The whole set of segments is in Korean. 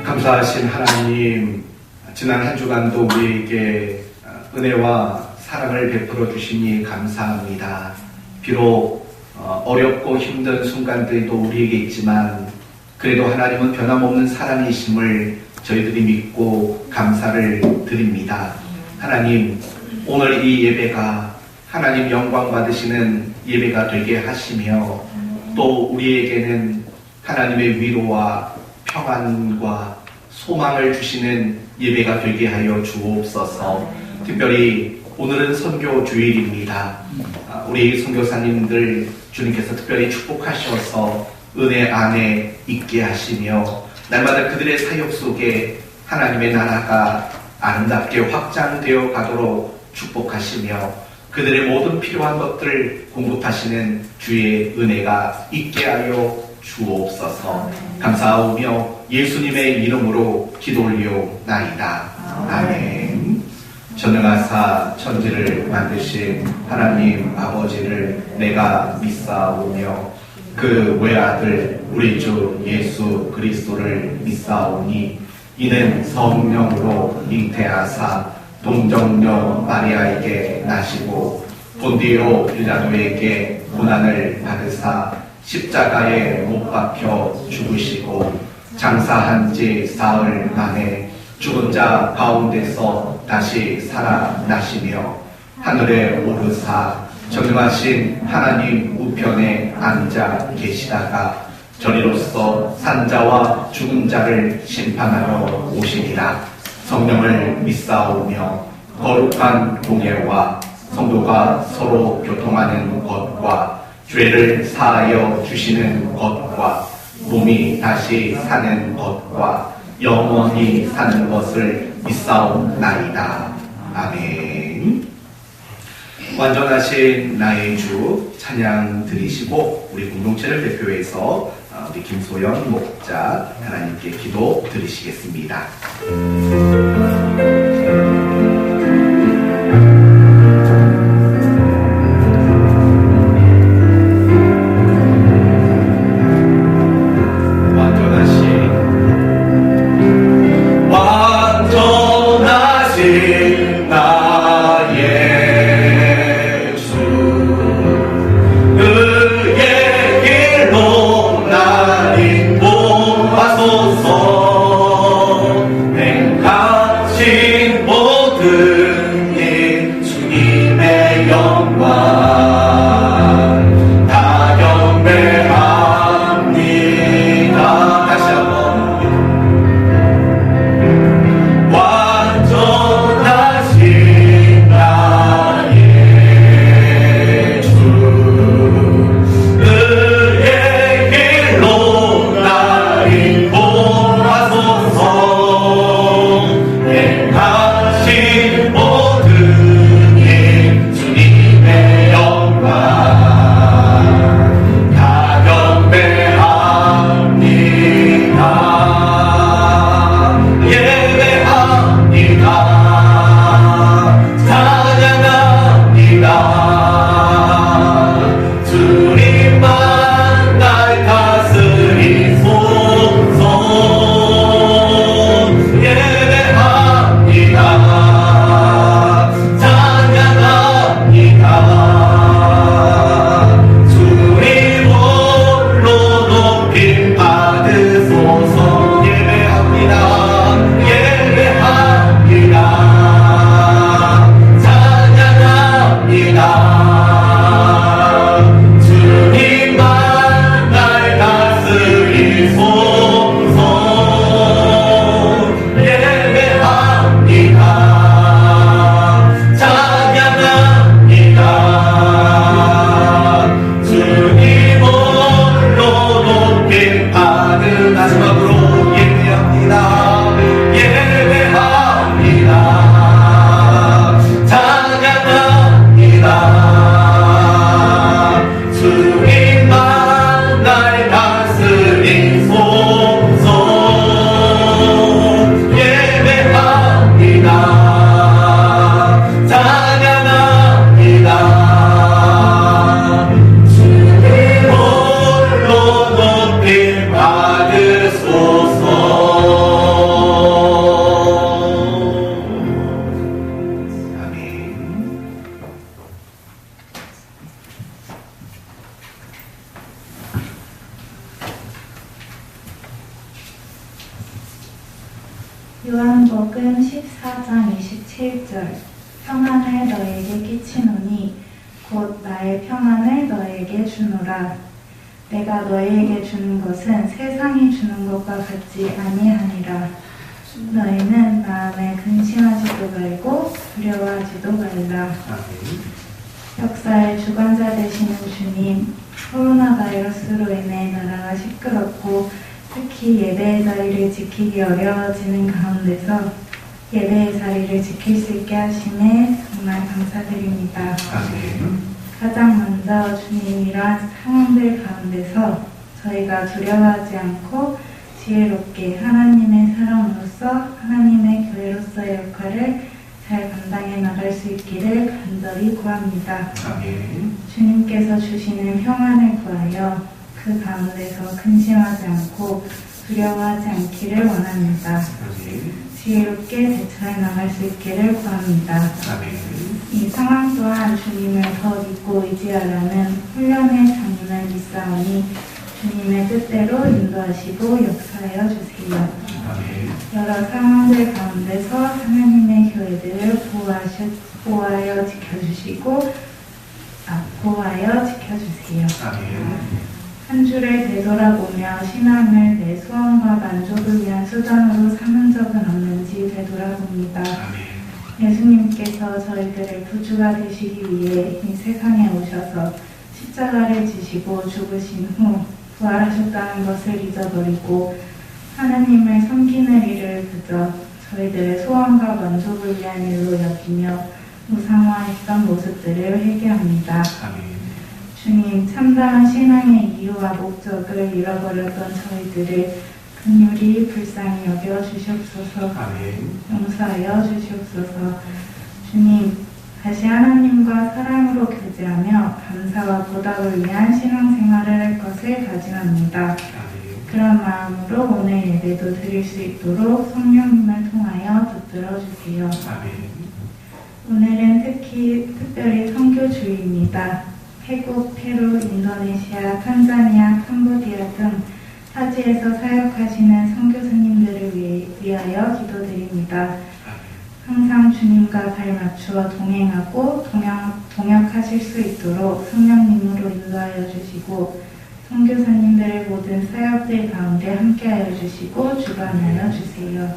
감사하신 하나님, 지난 한 주간도 우리에게 은혜와 사랑을 베풀어 주시니 감사합니다. 비록 어렵고 힘든 순간들도 우리에게 있지만 그래도 하나님은 변함없는 사랑이심을 저희들이 믿고 감사를 드립니다. 하나님, 오늘 이 예배가 하나님 영광 받으시는 예배가 되게 하시며 또 우리에게는 하나님의 위로와 평안과 소망을 주시는 예배가 되게 하여 주옵소서. 특별히 오늘은 선교 주일입니다. 우리 선교사님들 주님께서 특별히 축복하셔서 은혜 안에 있게 하시며 날마다 그들의 사역 속에 하나님의 나라가 아름답게 확장되어 가도록 축복하시며 그들의 모든 필요한 것들을 공급하시는 주의 은혜가 있게 하여 주옵소서. 감사하오며 예수님의 이름으로 기도 올리오나이다. 아멘. 전능하사 천지를 만드신 하나님 아버지를 내가 믿사오며 그 외아들 우리 주 예수 그리스도를 믿사오니 이는 성령으로 잉태하사 동정녀 마리아에게 나시고 본디오 빌라도에게 고난을 받으사 십자가에 못 박혀 죽으시고 장사한 지 사흘 만에 죽은 자 가운데서 다시 살아나시며 하늘에 오르사 전능하신 하나님 우편에 앉아 계시다가 저리로서 산자와 죽은 자를 심판하러 오시리라. 성령을 믿사오며 거룩한 공예와 성도가 서로 교통하는 것과 죄를 사하여 주시는 것과 몸이 다시 사는 것과 영원히 사는 것을 믿사옵나이다. 아멘. 완전하신 나의 주 찬양 드리시고 우리 공동체를 대표해서 우리 김소연 목자 하나님께 기도 드리시겠습니다. 받으소 요한복음 14장 27절 평안을 너에게 끼치노니 곧 나의 평안을 너에게 주노라. 내가 너에게 주는 것은 세상이 주는 것과 같지 아니하니라. 너희는 마음에 근심하지도 말고 두려워하지도 말라. 역사의 주관자 되시는 주님, 코로나 바이러스로 인해 나라가 시끄럽고 특히 예배의 자리를 지키기 어려워지는 가운데서 예배의 자리를 지킬 수 있게 하심에 정말 감사드립니다. 가장 먼저 주님 이러한 상황들 가운데서 저희가 두려워하지 않고 지혜롭게 하나님의 사람으로서 하나님의 교회로서의 역할을 잘 감당해 나갈 수 있기를 간절히 구합니다. 주님께서 주시는 평안을 구하여 그 가운데서 근심하지 않고 두려워하지 않기를 원합니다. 지혜롭게 대처해 나갈 수 있기를 구합니다. 이 상황 또한 주님을 더 믿고 의지하라는 훈련의 장면을 믿사오니 주님의 뜻대로 인도하시고 역사하여 주세요. 여러 상황들 가운데서 하나님의 교회들을 보호하여 지켜주세요. 한 주를 되돌아보며 신앙을 내 소원과 만족을 위한 수단으로 삼은 적은 없는지 되돌아봅니다. 예수님께서 저희들의 구주가 되시기 위해 이 세상에 오셔서 십자가를 지시고 죽으신 후 부활하셨다는 것을 잊어버리고 하나님을 섬기는 일을 그저 저희들의 소원과 만족을 위한 일로 여기며 무상화했던 모습들을 회개합니다. 주님, 참다한 신앙의 이유와 목적을 잃어버렸던 저희들을 긍휼히 불쌍히 여겨 주시옵소서. 용서하여 주시옵소서. 주님, 다시 하나님과 사랑으로 교제하며 감사와 보답을 위한 신앙생활을 할 것을 다짐합니다. 그런 마음으로 오늘 예배도 드릴 수 있도록 성령님을 통하여 붙들어 주세요. 오늘은 특별히 선교주일입니다. 태국, 페루, 인도네시아, 탄자니아, 캄보디아 등 타지에서 사역하시는 선교사님들을 위하여 기도드립니다. 항상 주님과 발 맞추어 동행하고 동역하실 수 있도록 성령님으로 인도하여 주시고 선교사님들의 모든 사역들 가운데 함께하여 주시고 주관하여 주세요.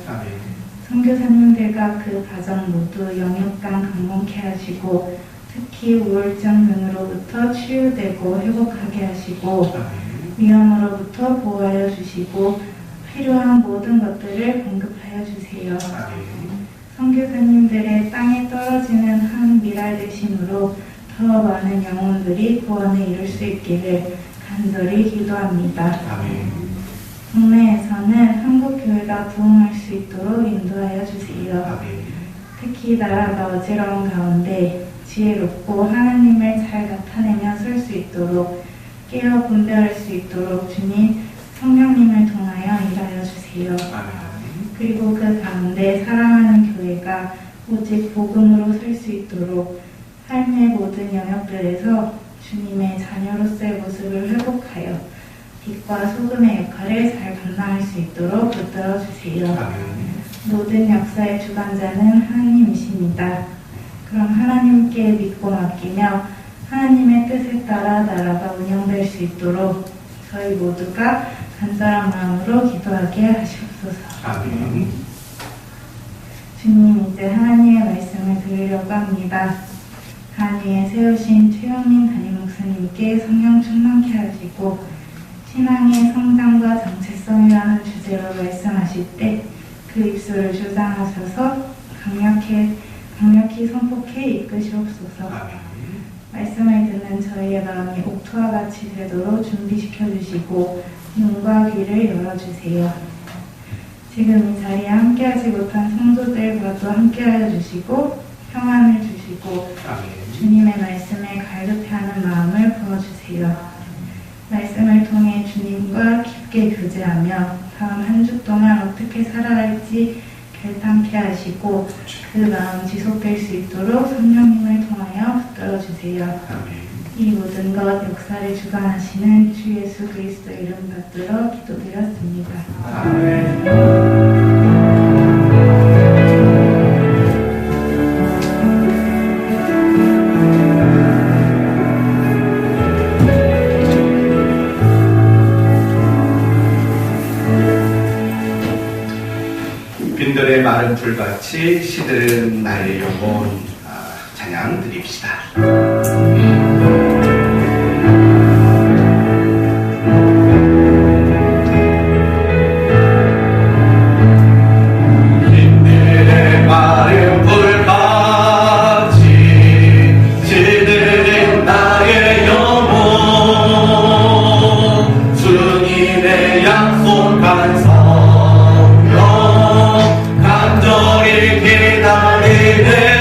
선교사님들과 그 가정 모두 영육간 강건케 하시고 특히 우울증 등으로부터 치유되고 회복하게 하시고 위험으로부터 보호하여 주시고 필요한 모든 것들을 공급하여 주세요. 선교사님들의 땅에 떨어지는 한 미랄 되심으로 더 많은 영혼들이 구원에 이룰 수 있기를 간절히 기도합니다. 국내에서는 한국교회가 부흥할 수 있도록 인도하여 주세요. 특히 나라가 어지러운 가운데 지혜롭고 하나님을 잘 나타내며 설 수 있도록 깨어 분별할 수 있도록 주님 성령님을 통하여 일하여 주세요. 그리고 그 가운데 사랑하는 교회가 오직 복음으로 설 수 있도록 삶의 모든 영역들에서 주님의 자녀로서의 모습을 회복하여 빛과 소금의 역할을 잘 감당할 수 있도록 붙들어 주세요. 모든 역사의 주관자는 하나님이십니다. 그럼 하나님께 믿고 맡기며 하나님의 뜻에 따라 나라가 운영될 수 있도록 저희 모두가 간절한 마음으로 기도하게 하시옵소서. 주님, 이제 하나님의 말씀을 들으려고 합니다. 단 위에 세우신 최영민 담임 목사님께 성령 충만케 하시고 신앙의 성장과 정체성이라는 주제로 말씀하실 때 그 입술을 주장하셔서 강력히 선포케 이끄시옵소서. 말씀을 듣는 저희의 마음이 옥토와 같이 되도록 준비시켜 주시고 눈과 귀를 열어주세요. 지금 이 자리에 함께하지 못한 성도들과도 함께하여 주시고 평안을 주시고 주님의 말씀에 갈급해하는 마음을 부어주세요. 말씀을 통해 주님과 깊게 교제하며 다음 한 주 동안 어떻게 살아갈지 결단케 하시고 그 마음 지속될 수 있도록 성령님을 통하여 붙들어주세요. 이 모든 것 역사를 주관하시는 주 예수 그리스도 이름 받들어 기도드렸습니다. 아멘. 빈들의 마른 풀같이 시들은 나의 영혼. 찬양 드립시다. 빈들의 마른 풀같이 시들은 나의 영혼. 주님의 약속한 성령 간절히 기다리네.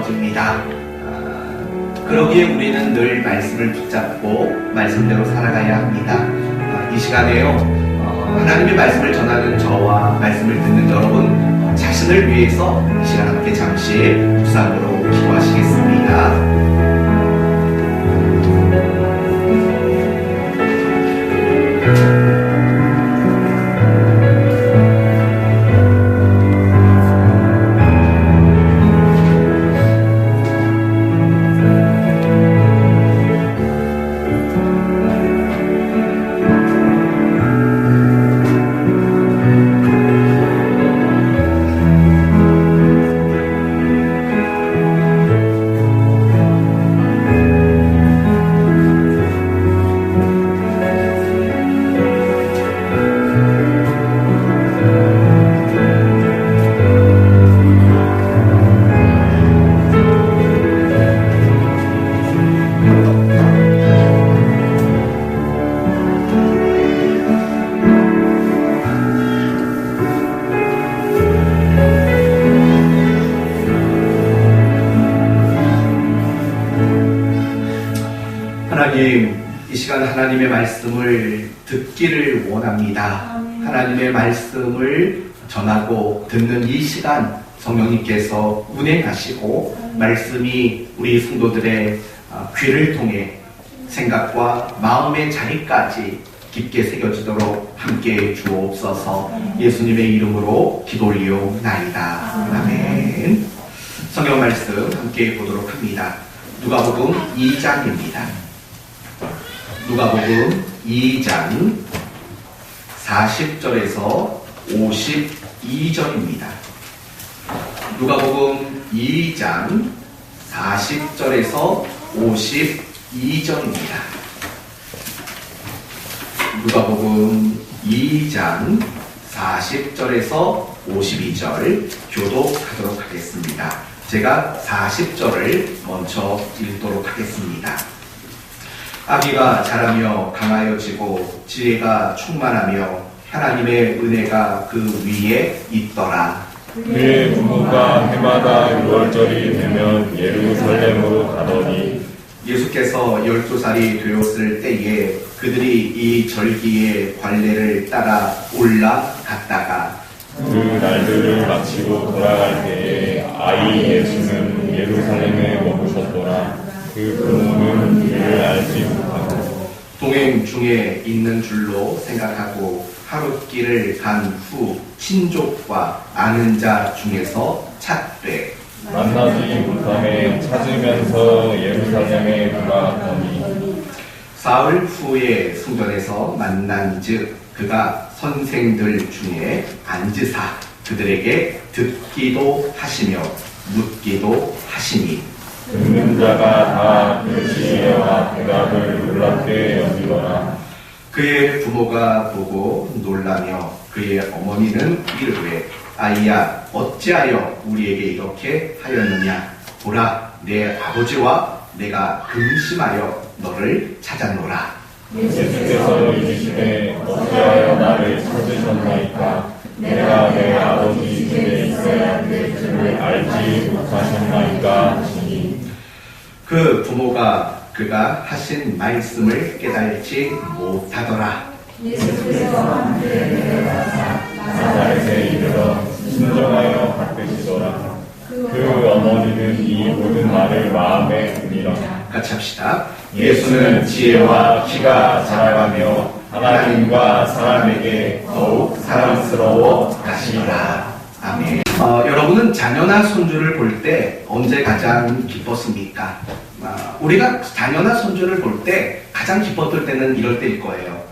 넘어집니다. 그러기에 우리는 늘 말씀을 붙잡고 말씀대로 살아가야 합니다. 이 시간에요, 하나님의 말씀을 전하는 저와 말씀을 듣는 여러분 자신을 위해서 이 시간 함께 잠시 묵상으로 기도하시겠습니다. 하나님, 이 시간 하나님의 말씀을 듣기를 원합니다. 하나님의 말씀을 전하고 듣는 이 시간 성령님께서 운행하시고 말씀이 우리 성도들의 귀를 통해 생각과 마음의 자리까지 깊게 새겨지도록 함께 주옵소서. 예수님의 이름으로 기도 올리옵나이다. 아멘. 성경 말씀 함께 보도록 합니다. 누가복음 2장입니다. 누가복음 2장 40절에서 52절입니다. 누가복음 2장 40절에서 52절입니다. 누가복음 2장 40절에서 52절 교독하도록 하겠습니다. 제가 40절을 먼저 읽도록 하겠습니다. 아기가 자라며 강하여지고 지혜가 충만하며 하나님의 은혜가 그 위에 있더라. 그의 부모가 해마다 6월절이 되면 예루살렘으로 가더니 예수께서 12살이 되었을 때에 그들이 이 절기의 관례를 따라 올라갔다가 그 날들을 마치고 돌아갈 때에 아이 예수는 예루살렘에 머무셨더라. 그 부모는 그를 알지 못하고 동행 중에 있는 줄로 생각하고 하룻길을 간 후 친족과 아는 자 중에서 찾되 만나지 못함에 찾으면서 예루살렘에 돌아갔더니 사흘 후에 성전에서 만난즉 그가 선생들 중에 앉으사 그들에게 듣기도 하시며 묻기도 하시니 듣는 자가 다 그 지혜와 대답을 놀랍게 여기더라. 그의 부모가 보고 놀라며 그의 어머니는 이르되 아이야 어찌하여 우리에게 이렇게 하였느냐 보라 내 아버지와 내가 근심하여 너를 찾았노라. 예수께서 이르시되 어찌하여 나를 찾으셨나이까 내가 내 아버지 집에 있어야 될 줄을 알지 못하셨나이까 하시니 그 부모가 그가 하신 말씀을 깨달지 못하더라. 예수께서 그를 데려가사 나사렛에 이르러 순종하여 바꾸시더라. 그 어머니는 이 모든 말을 마음에 드니라. 같이 합시다. 예수는 지혜와 키가 자라가며 하나님과 사람에게 더욱 사랑스러워 하시니라. 아멘. 여러분은 자녀나 손주를 볼 때 언제 가장 기뻤습니까? 우리가 자녀나 손주를 볼 때 가장 기뻤을 때는 이럴 때일 거예요.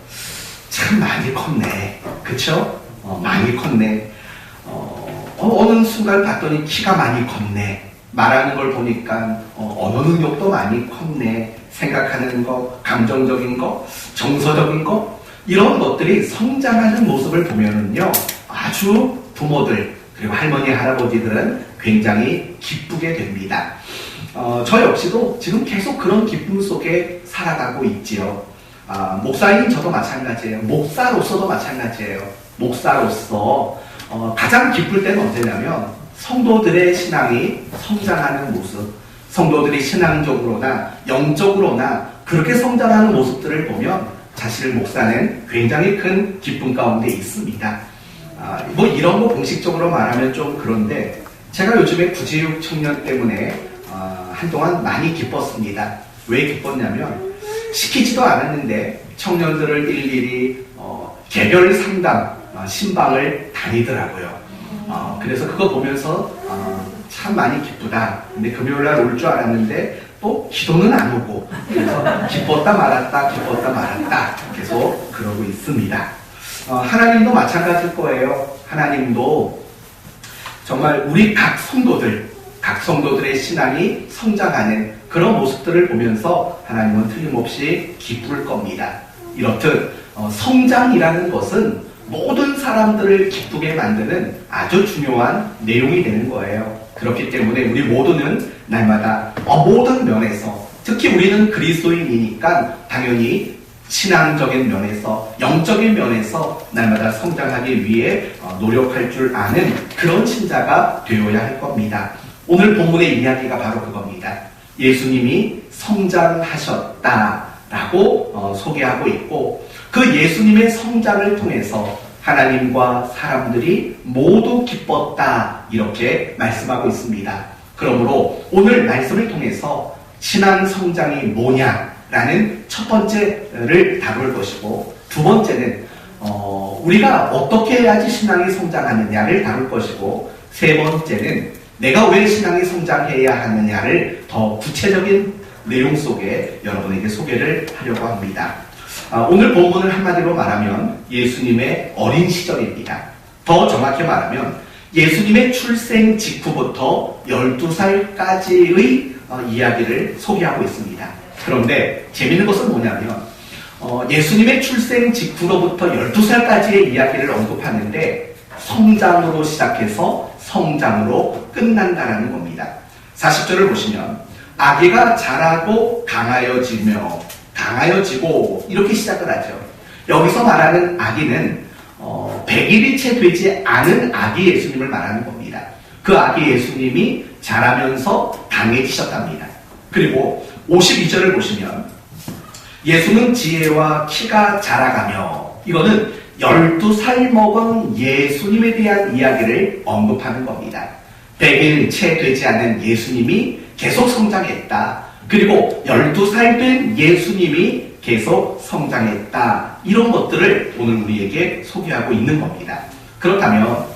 참 많이 컸네. 그쵸? 많이 컸네. 어느 순간 봤더니 키가 많이 컸네. 말하는 걸 보니까 언어 능력도 많이 컸네. 생각하는 거, 감정적인 거, 정서적인 거 이런 것들이 성장하는 모습을 보면은요 아주 부모들 그리고 할머니, 할아버지들은 굉장히 기쁘게 됩니다. 저 역시도 지금 계속 그런 기쁨 속에 살아가고 있지요. 목사인 저도 마찬가지예요. 목사로서도 마찬가지예요. 목사로서 가장 기쁠 때는 언제냐면 성도들의 신앙이 성장하는 모습, 성도들이 신앙적으로나 영적으로나 그렇게 성장하는 모습들을 보면 사실 목사는 굉장히 큰 기쁨 가운데 있습니다. 뭐 이런 거 공식적으로 말하면 좀 그런데 제가 요즘에 구제육 청년 때문에 한동안 많이 기뻤습니다. 왜 기뻤냐면 시키지도 않았는데 청년들을 일일이 개별 상담, 신방을 다니더라고요. 그래서 그거 보면서 참 많이 기쁘다. 근데 금요일날 올 줄 알았는데 또 기도는 안 오고 그래서 기뻤다 말았다 계속 그러고 있습니다. 하나님도 마찬가지일 거예요. 하나님도 정말 우리 각 성도들의 신앙이 성장하는 그런 모습들을 보면서 하나님은 틀림없이 기쁠 겁니다. 이렇듯 성장이라는 것은 모든 사람들을 기쁘게 만드는 아주 중요한 내용이 되는 거예요. 그렇기 때문에 우리 모두는 날마다 모든 면에서, 특히 우리는 그리스도인이니까 당연히 신앙적인 면에서, 영적인 면에서 날마다 성장하기 위해 노력할 줄 아는 그런 신자가 되어야 할 겁니다. 오늘 본문의 이야기가 바로 그겁니다. 예수님이 성장하셨다라고 소개하고 있고, 그 예수님의 성장을 통해서 하나님과 사람들이 모두 기뻤다, 이렇게 말씀하고 있습니다. 그러므로 오늘 말씀을 통해서 신앙 성장이 뭐냐라는 첫 번째를 다룰 것이고, 두 번째는 우리가 어떻게 해야지 신앙이 성장하느냐를 다룰 것이고, 세 번째는 내가 왜 신앙이 성장해야 하느냐를 더 구체적인 내용 속에 여러분에게 소개를 하려고 합니다. 오늘 본문을 한마디로 말하면 예수님의 어린 시절입니다. 더 정확히 말하면 예수님의 출생 직후부터 12살까지의 이야기를 소개하고 있습니다. 그런데 재미있는 것은 뭐냐면 예수님의 출생 직후로부터 12살까지의 이야기를 언급하는데 성장으로 시작해서 성장으로 끝난다는 겁니다. 40절을 보시면 아기가 자라고 강하여지고 이렇게 시작을 하죠. 여기서 말하는 아기는 100일이 채 되지 않은 아기 예수님을 말하는 겁니다. 그 아기 예수님이 자라면서 강해지셨답니다. 그리고 52절을 보시면 예수는 지혜와 키가 자라가며, 이거는 12살 먹은 예수님에 대한 이야기를 언급하는 겁니다. 100일 채 되지 않은 예수님이 계속 성장했다. 그리고 12살 된 예수님이 계속 성장했다. 이런 것들을 오늘 우리에게 소개하고 있는 겁니다. 그렇다면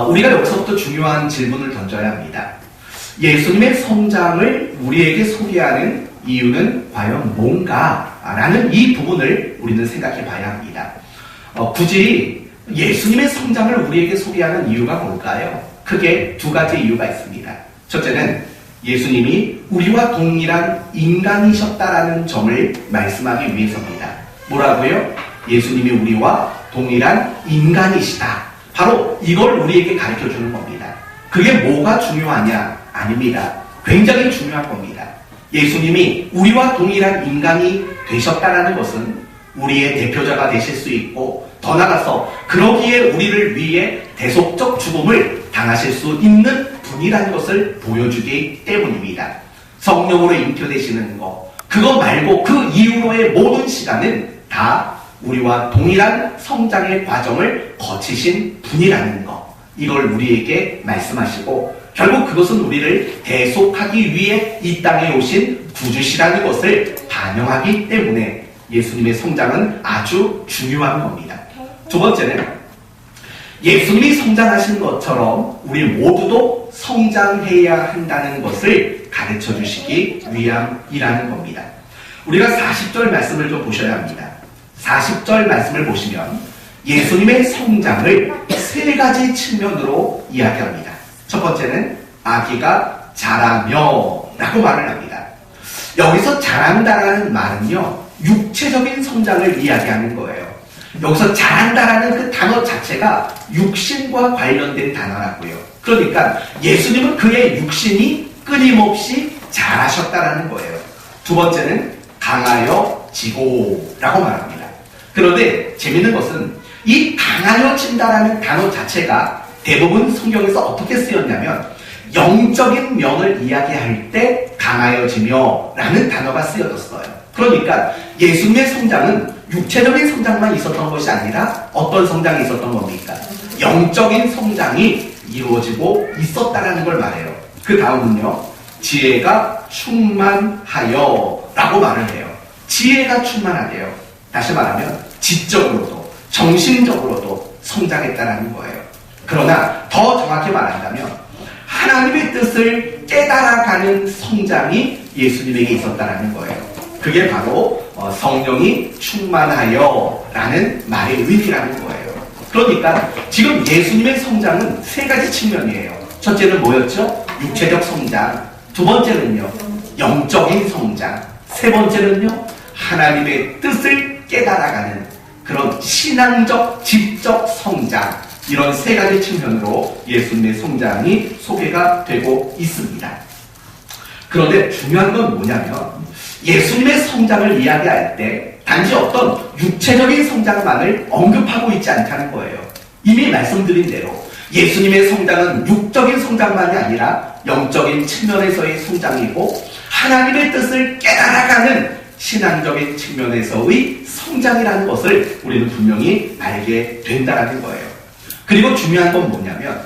우리가 여기서부터 중요한 질문을 던져야 합니다. 예수님의 성장을 우리에게 소개하는 이유는 과연 뭔가? 라는 이 부분을 우리는 생각해 봐야 합니다. 굳이 예수님의 성장을 우리에게 소개하는 이유가 뭘까요? 크게 두 가지 이유가 있습니다. 첫째는 예수님이 우리와 동일한 인간이셨다라는 점을 말씀하기 위해서입니다. 뭐라고요? 예수님이 우리와 동일한 인간이시다. 바로 이걸 우리에게 가르쳐주는 겁니다. 그게 뭐가 중요하냐? 아닙니다. 굉장히 중요한 겁니다. 예수님이 우리와 동일한 인간이 되셨다라는 것은 우리의 대표자가 되실 수 있고, 더 나아가서 그러기에 우리를 위해 대속적 죽음을 당하실 수 있는 분이라는 것을 보여주기 때문입니다. 성령으로 잉태되시는 것, 그거 말고 그 이후로의 모든 시간은 다 우리와 동일한 성장의 과정을 거치신 분이라는 것, 이걸 우리에게 말씀하시고, 결국 그것은 우리를 대속하기 위해 이 땅에 오신 구주시라는 것을 반영하기 때문에 예수님의 성장은 아주 중요한 겁니다. 두 번째는 예수님이 성장하신 것처럼 우리 모두도 성장해야 한다는 것을 가르쳐 주시기 위함이라는 겁니다. 우리가 40절 말씀을 좀 보셔야 합니다. 40절 말씀을 보시면 예수님의 성장을 세 가지 측면으로 이야기합니다. 첫 번째는 아기가 자라며 라고 말을 합니다. 여기서 자란다라는 말은요, 육체적인 성장을 이야기하는 거예요. 여기서 자란다라는 그 단어 자체가 육신과 관련된 단어라고요. 그러니까 예수님은 그의 육신이 끊임없이 자라셨다라는 거예요. 두 번째는 강하여지고 라고 말합니다. 그런데 재밌는 것은 이 강하여진다라는 단어 자체가 대부분 성경에서 어떻게 쓰였냐면 영적인 면을 이야기할 때 강하여지며 라는 단어가 쓰여졌어요. 그러니까 예수님의 성장은 육체적인 성장만 있었던 것이 아니라 어떤 성장이 있었던 겁니까? 영적인 성장이 이루어지고 있었다라는 걸 말해요. 그 다음은요, 지혜가 충만하여 라고 말을 해요. 지혜가 충만하대요. 다시 말하면 지적으로도 정신적으로도 성장했다라는 거예요. 그러나 더 정확히 말한다면 하나님의 뜻을 깨달아가는 성장이 예수님에게 있었다라는 거예요. 그게 바로 성령이 충만하여 라는 말의 의미라는 거예요. 그러니까 지금 예수님의 성장은 세 가지 측면이에요. 첫째는 뭐였죠? 육체적 성장. 두 번째는요, 영적인 성장. 세 번째는요, 하나님의 뜻을 깨달아가는 그런 신앙적, 지적 성장. 이런 세 가지 측면으로 예수님의 성장이 소개가 되고 있습니다. 그런데 중요한 건 뭐냐면 예수님의 성장을 이야기할 때 단지 어떤 육체적인 성장만을 언급하고 있지 않다는 거예요. 이미 말씀드린 대로 예수님의 성장은 육적인 성장만이 아니라 영적인 측면에서의 성장이고 하나님의 뜻을 깨달아가는 신앙적인 측면에서의 성장이라는 것을 우리는 분명히 알게 된다는 거예요. 그리고 중요한 건 뭐냐면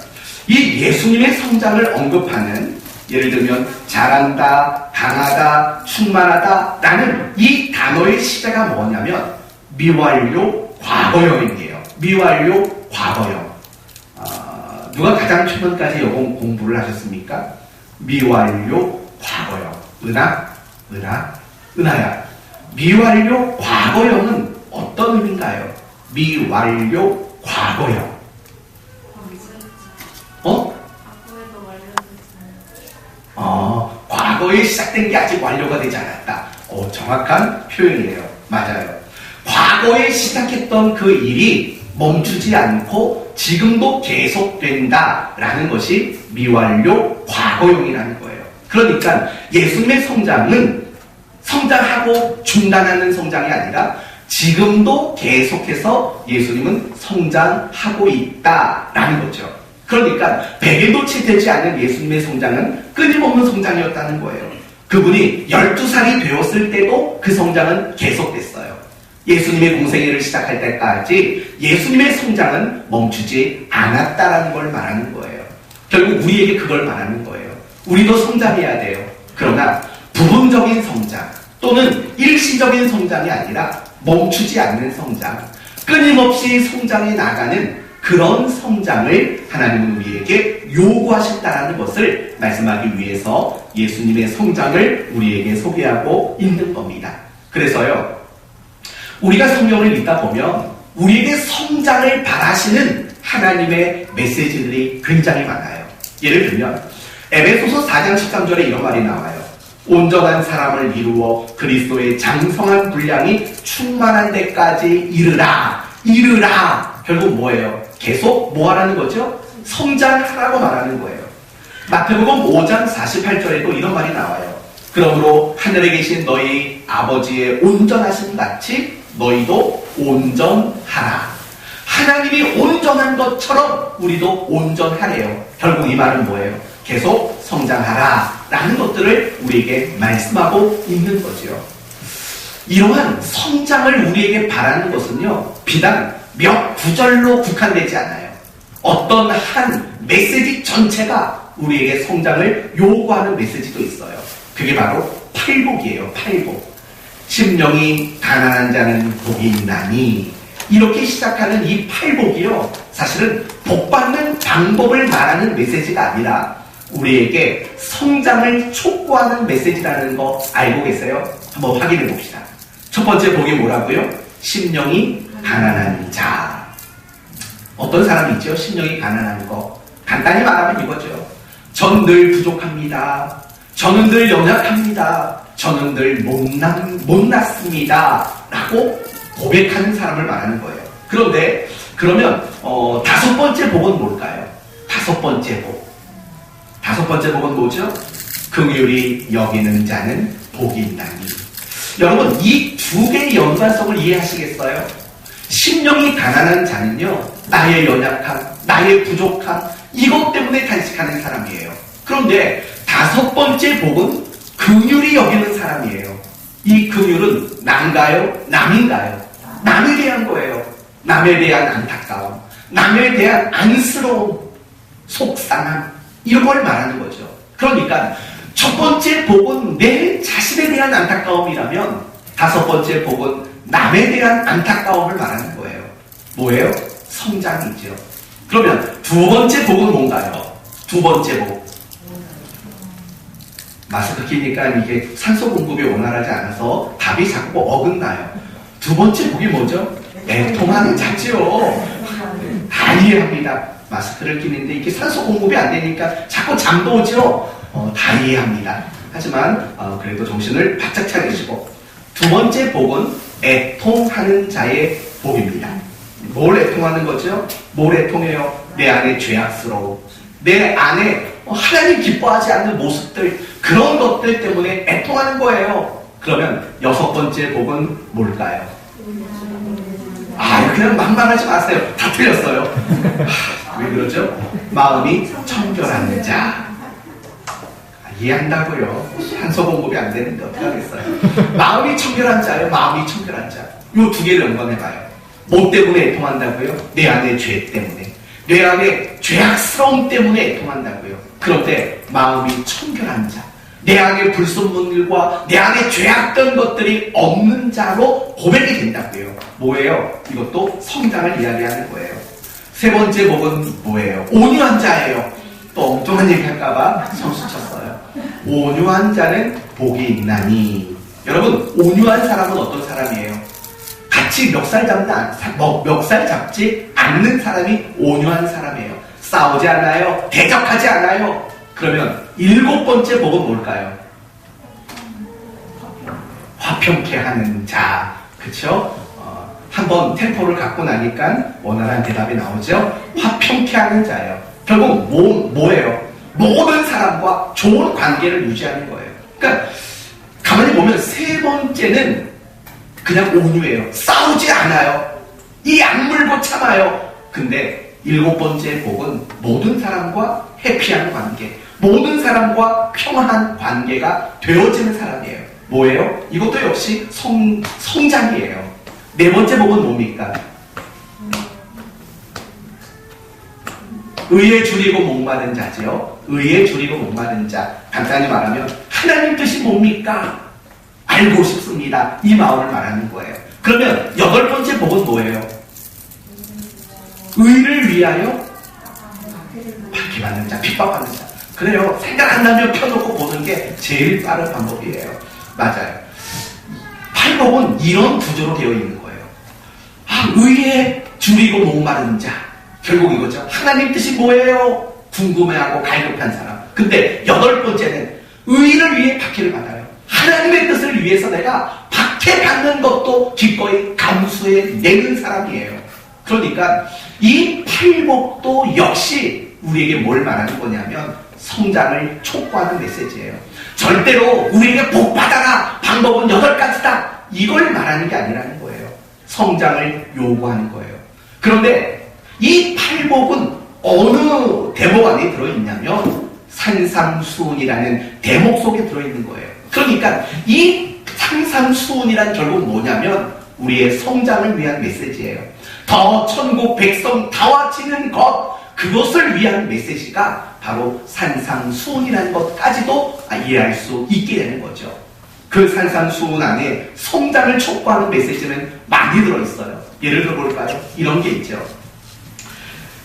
이 예수님의 성장을 언급하는 예를 들면 잘한다, 강하다, 충만하다 라는 이 단어의 시제가 뭐냐면 미완료 과거형이에요. 미완료 과거형. 누가 가장 최근까지 여공 공부를 하셨습니까? 미완료 과거형. 은하야. 미완료 과거형은 어떤 의미인가요? 미완료 과거형. 과거에 시작된 게 아직 완료가 되지 않았다. 정확한 표현이에요. 맞아요. 과거에 시작했던 그 일이 멈추지 않고 지금도 계속된다라는 것이 미완료 과거형이라는 거예요. 그러니까 예수님의 성장은 성장하고 중단하는 성장이 아니라 지금도 계속해서 예수님은 성장하고 있다라는 거죠. 그러니까 100일도 채 되지 않는 예수님의 성장은 끊임없는 성장이었다는 거예요. 그분이 12살이 되었을 때도 그 성장은 계속됐어요. 예수님의 공생애를 시작할 때까지 예수님의 성장은 멈추지 않았다라는 걸 말하는 거예요. 결국 우리에게 그걸 말하는 거예요. 우리도 성장해야 돼요. 그러나 부분적인 성장 또는 일시적인 성장이 아니라 멈추지 않는 성장, 끊임없이 성장해 나가는 그런 성장을 하나님은 우리에게 요구하신다는 것을 말씀하기 위해서 예수님의 성장을 우리에게 소개하고 있는 겁니다. 그래서요, 우리가 성경을 읽다 보면 우리에게 성장을 바라시는 하나님의 메시지들이 굉장히 많아요. 예를 들면 에베소서 4장 13절에 이런 말이 나와요. 온전한 사람을 이루어 그리스도의 장성한 분량이 충만한 데까지 이르라. 결국 뭐예요? 계속 뭐 하라는 거죠? 성장하라고 말하는 거예요. 마태복음 5장 48절에도 이런 말이 나와요. 그러므로 하늘에 계신 너희 아버지의 온전하심 같이 너희도 온전하라. 하나님이 온전한 것처럼 우리도 온전하래요. 결국 이 말은 뭐예요? 계속 성장하라 라는 것들을 우리에게 말씀하고 있는 거죠. 이러한 성장을 우리에게 바라는 것은요, 비단 몇 구절로 국한되지 않아요. 어떤 한 메시지 전체가 우리에게 성장을 요구하는 메시지도 있어요. 그게 바로 팔복이에요. 팔복. 심령이 가난한 자는 복이 있나니, 이렇게 시작하는 이 팔복이요, 사실은 복받는 방법을 말하는 메시지가 아니라 우리에게 성장을 촉구하는 메시지라는 거 알고 계세요? 한번 확인해 봅시다. 첫 번째 복이 뭐라고요? 심령이 가난한 자. 어떤 사람이 있죠? 심령이 가난한 거. 간단히 말하면 이거죠. 전 늘 부족합니다. 저는 늘 연약합니다. 저는 늘 못났습니다. 라고 고백하는 사람을 말하는 거예요. 그런데 그러면 다섯 번째 복은 뭘까요? 다섯 번째 복. 다섯 번째 복은 뭐죠? 긍휼히 여기는 자는 복이 있나니. 여러분, 이 두 개의 연관성을 이해하시겠어요? 심령이 가난한 자는요, 나의 연약함, 나의 부족함, 이것 때문에 탄식하는 사람이에요. 그런데 다섯 번째 복은 긍휼히 여기는 사람이에요. 이 긍휼은 난가요? 남인가요? 남에 대한 거예요. 남에 대한 안타까움, 남에 대한 안쓰러움, 속상함, 이런 걸 말하는 거죠. 그러니까 첫 번째 복은 내 자신에 대한 안타까움이라면 다섯 번째 복은 남에 대한 안타까움을 말하는 거예요. 뭐예요? 성장이죠. 그러면 두 번째 복은 뭔가요? 두 번째 복. 마스크 끼니까 이게 산소 공급이 원활하지 않아서 답이 자꾸 어긋나요. 두 번째 복이 뭐죠? 애통하는 자지요. 다 이해합니다. 마스크를 끼는데 이게 산소 공급이 안 되니까 자꾸 잠도 오죠. 다 이해합니다. 하지만 그래도 정신을 바짝 차리시고 두 번째 복은 애통하는 자의 복입니다. 뭘 애통하는 거죠? 뭘 애통해요? 내 안에 죄악스러움, 내 안에 하나님 기뻐하지 않는 모습들, 그런 것들 때문에 애통하는 거예요. 그러면 여섯 번째 복은 뭘까요? 그냥 만만하지 마세요. 다 틀렸어요. 왜 그러죠? 마음이 청결한 자. 이해한다고요. 산소 공급이 안 되는데 어떡하겠어요. 마음이 청결한 자예요. 마음이 청결한 자. 요 두 개를 연관해봐요. 뭐 때문에 애통한다고요? 내 안의 죄 때문에. 내 안에 죄악스러움 때문에 애통한다고요. 그런데 마음이 청결한 자, 내 안에 불순물과 내 안에 죄악된 것들이 없는 자로 고백이 된다고요. 뭐예요? 이것도 성장을 이야기하는 거예요. 세 번째 복은 뭐예요? 온유한 자예요. 또 엉뚱한 얘기 할까봐 선수 쳤어요. 온유한 자는 복이 있나니. 여러분, 온유한 사람은 어떤 사람이에요? 같이 멱살 잡지 않는 사람이 온유한 사람이에요. 싸우지 않아요. 대적하지 않아요. 그러면 일곱 번째 복은 뭘까요? 화평케 하는 자. 그쵸? 한번 템포를 갖고 나니까 원활한 대답이 나오죠? 화평케 하는 자예요. 결국 뭐예요? 모든 사람과 좋은 관계를 유지하는 거예요. 그러니까 가만히 보면 세 번째는 그냥 온유해요. 싸우지 않아요. 이 악물고 참아요. 근데 일곱 번째 복은 모든 사람과 해피한 관계, 모든 사람과 평안한 관계가 되어지는 사람이에요. 뭐예요? 이것도 역시 성장이에요. 네 번째 복은 뭡니까? 의에 줄이고 목마른 자지요. 의에 줄이고 목마른 자. 간단히 말하면 하나님 뜻이 뭡니까? 알고 싶습니다. 이 마음을 말하는 거예요. 그러면 여덟 번째 복은 뭐예요? 의를 위하여 박해받는 자, 핍박받는 자. 그래요. 생각 안 나면 펴놓고 보는 게 제일 빠른 방법이에요. 맞아요. 팔복은 이런 구조로 되어 있는 거예요. 의에 줄이고 목마른 자. 결국 이거죠. 하나님 뜻이 뭐예요? 궁금해하고 갈급한 사람. 근데 여덟 번째는 의를 위해 박해를 받아요. 하나님의 뜻을 위해서 내가 박해받는 것도 기꺼이 감수해내는 사람이에요. 그러니까 이 팔복도 역시 우리에게 뭘 말하는 거냐면 성장을 촉구하는 메시지예요. 절대로 우리에게 복 받아라, 방법은 8가지다, 이걸 말하는 게 아니라는 거예요. 성장을 요구하는 거예요. 그런데 이 팔복은 어느 대목 안에 들어있냐면 산상수훈이라는 대목 속에 들어있는 거예요. 그러니까 이 산상수훈이란 결국 뭐냐면 우리의 성장을 위한 메시지예요. 더 천국 백성 다와지는 것, 그것을 위한 메시지가 바로 산상수훈이라는 것까지도 이해할 수 있게 되는 거죠. 그 산상수훈 안에 성장을 촉구하는 메시지는 많이 들어있어요. 예를 들어볼까요? 이런 게 있죠.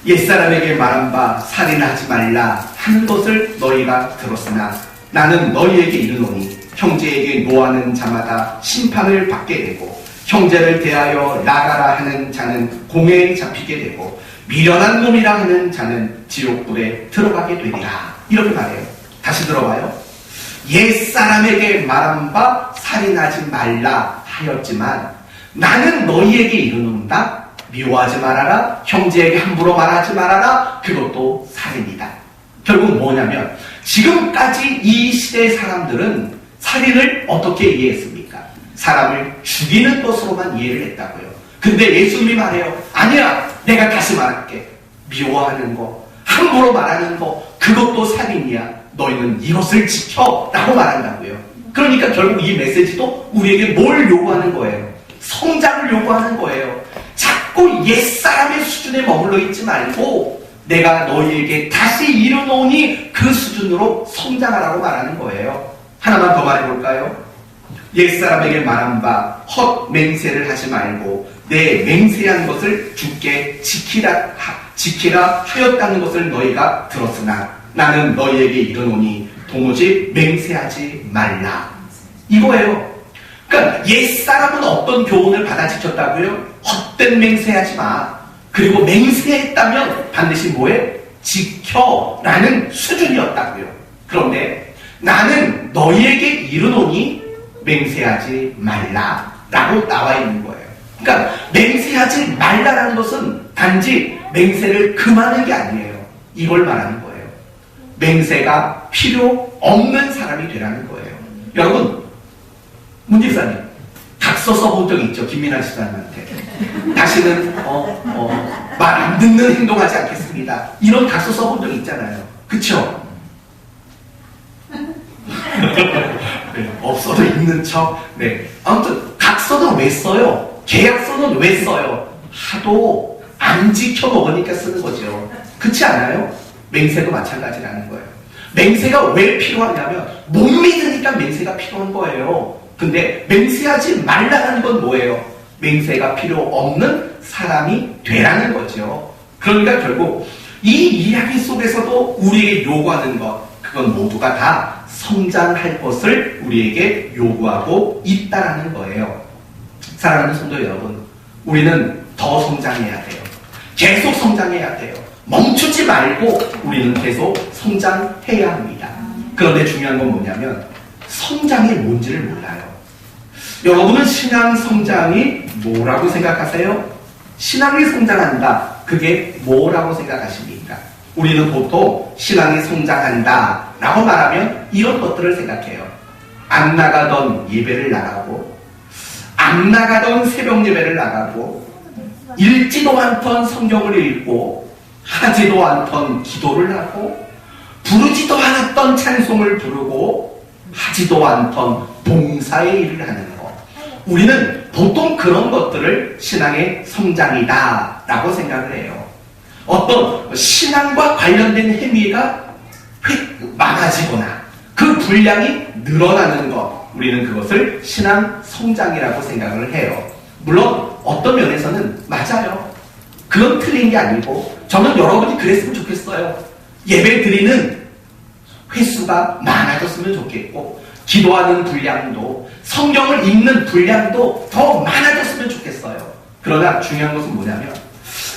옛사람에게 말한 바 살인하지 말라 하는 것을 너희가 들었으나 나는 너희에게 이르노니 형제에게 노하는 자마다 심판을 받게 되고 형제를 대하여 나가라 하는 자는 공회에 잡히게 되고 미련한 놈이라 하는 자는 지옥불에 들어가게 되리라. 이렇게 말해요. 다시 들어봐요. 옛사람에게 말한 바 살인하지 말라 하였지만 나는 너희에게 이르노다. 미워하지 말아라. 형제에게 함부로 말하지 말아라. 그것도 살인이다. 결국 뭐냐면 지금까지 이 시대의 사람들은 살인을 어떻게 이해했습니까? 사람을 죽이는 것으로만 이해를 했다고요. 근데 예수님이 말해요. 아니야. 내가 다시 말할게. 미워하는 거, 함부로 말하는 거, 그것도 살인이야. 너희는 이것을 지켜! 라고 말한다고요. 그러니까 결국 이 메시지도 우리에게 뭘 요구하는 거예요? 성장을 요구하는 거예요. 자꾸 옛사람의 수준에 머물러 있지 말고 내가 너희에게 다시 이르노니 그 수준으로 성장하라고 말하는 거예요. 하나만 더 말해볼까요? 옛사람에게 말한 바 헛맹세를 하지 말고 내 맹세한 것을 주께 지키라 하였다는 것을 너희가 들었으나 나는 너희에게 이르노니 도무지 맹세하지 말라. 이거예요. 그러니까 옛사람은 어떤 교훈을 받아 지켰다고요? 헛된 맹세하지 마. 그리고 맹세했다면 반드시 뭐해? 지켜라는 수준이었다고요. 그런데 나는 너희에게 이르노니 맹세하지 말라 라고 나와 있는 거예요. 그러니까 맹세하지 말라라는 것은 단지 맹세를 금하는 게 아니에요. 이걸 말하는 거예요. 맹세가 필요 없는 사람이 되라는 거예요. 여러분, 문집사님 각서 써본 적 있죠? 김민아 집사님한테 다시는 말 안 듣는 행동하지 않겠습니다. 이런 각서 써본 적 있잖아요. 그쵸? 네, 없어도 있는 척. 네. 아무튼 각서는 왜 써요? 계약서는 왜 써요? 하도 안 지켜 먹으니까 쓰는 거죠. 그렇지 않아요? 맹세도 마찬가지라는 거예요. 맹세가 왜 필요하냐면 못 믿으니까 맹세가 필요한 거예요. 근데 맹세하지 말라는 건 뭐예요? 맹세가 필요 없는 사람이 되라는 거죠. 그러니까 결국 이 이야기 속에서도 우리에게 요구하는 것, 그건 모두가 다 성장할 것을 우리에게 요구하고 있다라는 거예요. 사랑하는 성도 여러분, 우리는 더 성장해야 돼요. 계속 성장해야 돼요. 멈추지 말고 우리는 계속 성장해야 합니다. 그런데 중요한 건 뭐냐면 성장이 뭔지를 몰라요. 여러분은 신앙 성장이 뭐라고 생각하세요? 신앙이 성장한다. 그게 뭐라고 생각하십니까? 우리는 보통 신앙이 성장한다 라고 말하면 이런 것들을 생각해요. 안 나가던 예배를 나가고, 안 나가던 새벽 예배를 나가고, 읽지도 않던 성경을 읽고, 하지도 않던 기도를 하고, 부르지도 않았던 찬송을 부르고, 하지도 않던 봉사의 일을 하는 것. 우리는 보통 그런 것들을 신앙의 성장이다 라고 생각을 해요. 어떤 신앙과 관련된 행위가 많아지거나 그 분량이 늘어나는 것, 우리는 그것을 신앙 성장이라고 생각을 해요. 물론 어떤 면에서는 맞아요. 그건 틀린 게 아니고 저는 여러분이 그랬으면 좋겠어요. 예배 드리는 횟수가 많아졌으면 좋겠고 기도하는 분량도, 성경을 읽는 분량도 더 많아졌으면 좋겠어요. 그러나 중요한 것은 뭐냐면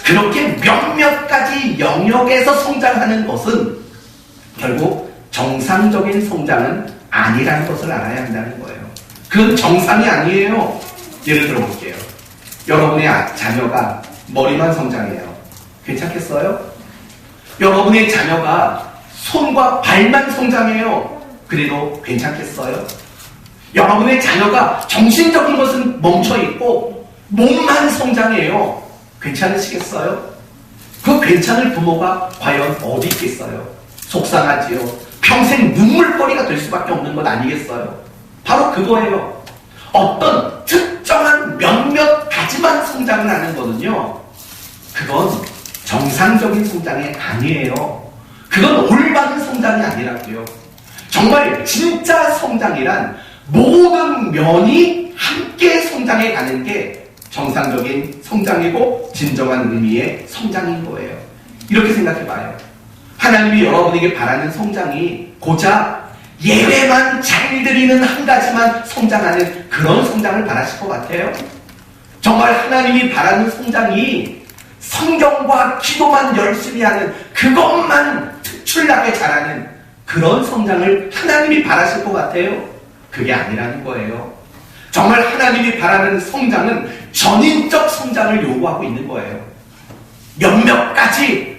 그렇게 몇몇 가지 영역에서 성장하는 것은 결국 정상적인 성장은 아니라는 것을 알아야 한다는 거예요. 그건 정상이 아니에요. 예를 들어 볼게요. 여러분의 자녀가 머리만 성장해요. 괜찮겠어요? 여러분의 자녀가 손과 발만 성장해요. 그래도 괜찮겠어요? 여러분의 자녀가 정신적인 것은 멈춰있고 몸만 성장해요. 괜찮으시겠어요? 그 괜찮을 부모가 과연 어디 있겠어요? 속상하지요. 평생 눈물거리가 될 수밖에 없는 것 아니겠어요? 바로 그거예요. 어떤 특정한 몇몇 가지만 성장을 하는 거는요, 그건 정상적인 성장이 아니에요. 그건 올바른 성장이 아니라고요. 정말 진짜 성장이란 모든 면이 함께 성장해 가는 게 정상적인 성장이고 진정한 의미의 성장인 거예요. 이렇게 생각해봐요. 하나님이 여러분에게 바라는 성장이 고작 예배만 잘 드리는 한 가지만 성장하는 그런 성장을 바라실 것 같아요? 정말 하나님이 바라는 성장이 성경과 기도만 열심히 하는 그것만 특출나게 잘하는 그런 성장을 하나님이 바라실 것 같아요? 그게 아니라는 거예요. 정말 하나님이 바라는 성장은 전인적 성장을 요구하고 있는 거예요. 몇몇 가지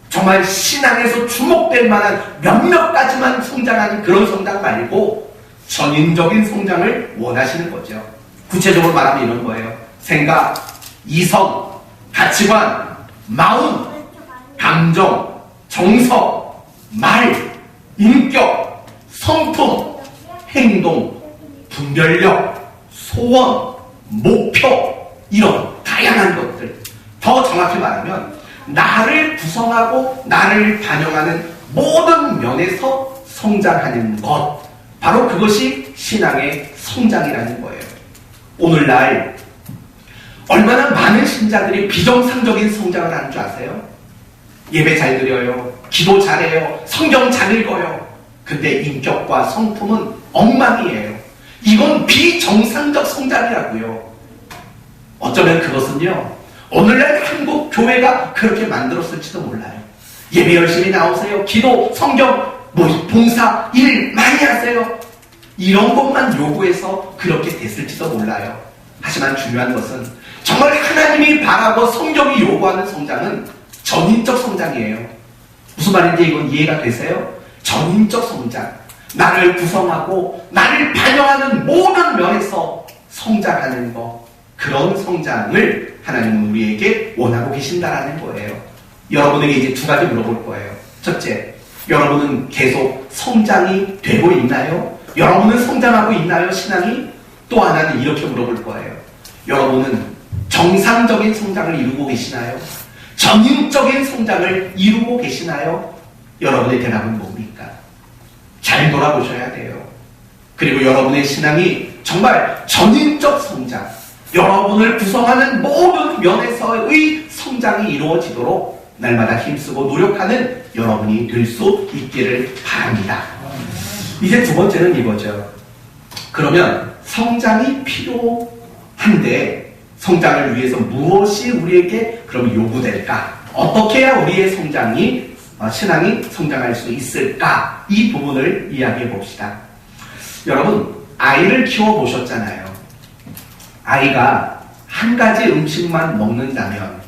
정말 신앙에서 주목될 만한 몇몇 가지만 성장하는 그런 성장 말고 전인적인 성장을 원하시는 거죠. 구체적으로 말하면 이런 거예요. 생각, 이성, 가치관, 마음, 감정, 정서, 말, 인격, 성품, 행동, 분별력, 소원, 목표, 이런 다양한 것들, 더 정확히 말하면 나를 구성하고 나를 반영하는 모든 면에서 성장하는 것, 바로 그것이 신앙의 성장이라는 거예요. 오늘날 얼마나 많은 신자들이 비정상적인 성장을 하는 줄 아세요? 예배 잘 드려요, 기도 잘해요, 성경 잘 읽어요. 근데 인격과 성품은 엉망이에요. 이건 비정상적 성장이라고요. 어쩌면 그것은요, 오늘날 한국 교회가 그렇게 만들었을지도 몰라요. 예배 열심히 나오세요, 기도, 성경, 봉사, 일 많이 하세요. 이런 것만 요구해서 그렇게 됐을지도 몰라요. 하지만 중요한 것은 정말 하나님이 바라고 성경이 요구하는 성장은 전인적 성장이에요. 무슨 말인지 이건 이해가 되세요? 전인적 성장. 나를 구성하고 나를 반영하는 모든 면에서 성장하는 것, 그런 성장을 하나님은 우리에게 원하고 계신다라는 거예요. 여러분에게 이제 두 가지 물어볼 거예요. 첫째, 여러분은 계속 성장이 되고 있나요? 여러분은 성장하고 있나요? 신앙이? 또 하나는 이렇게 물어볼 거예요. 여러분은 정상적인 성장을 이루고 계시나요? 전인적인 성장을 이루고 계시나요? 여러분의 대답은 뭡니까? 잘 돌아보셔야 돼요. 그리고 여러분의 신앙이 정말 전인적 성장, 여러분을 구성하는 모든 면에서의 성장이 이루어지도록 날마다 힘쓰고 노력하는 여러분이 될 수 있기를 바랍니다. 이제 두 번째는 이거죠. 그러면 성장이 필요한데 성장을 위해서 무엇이 우리에게 그럼 요구될까? 어떻게 해야 우리의 신앙이 성장할 수 있을까? 이 부분을 이야기해 봅시다. 여러분, 아이를 키워보셨잖아요. 아이가 한 가지 음식만 먹는다면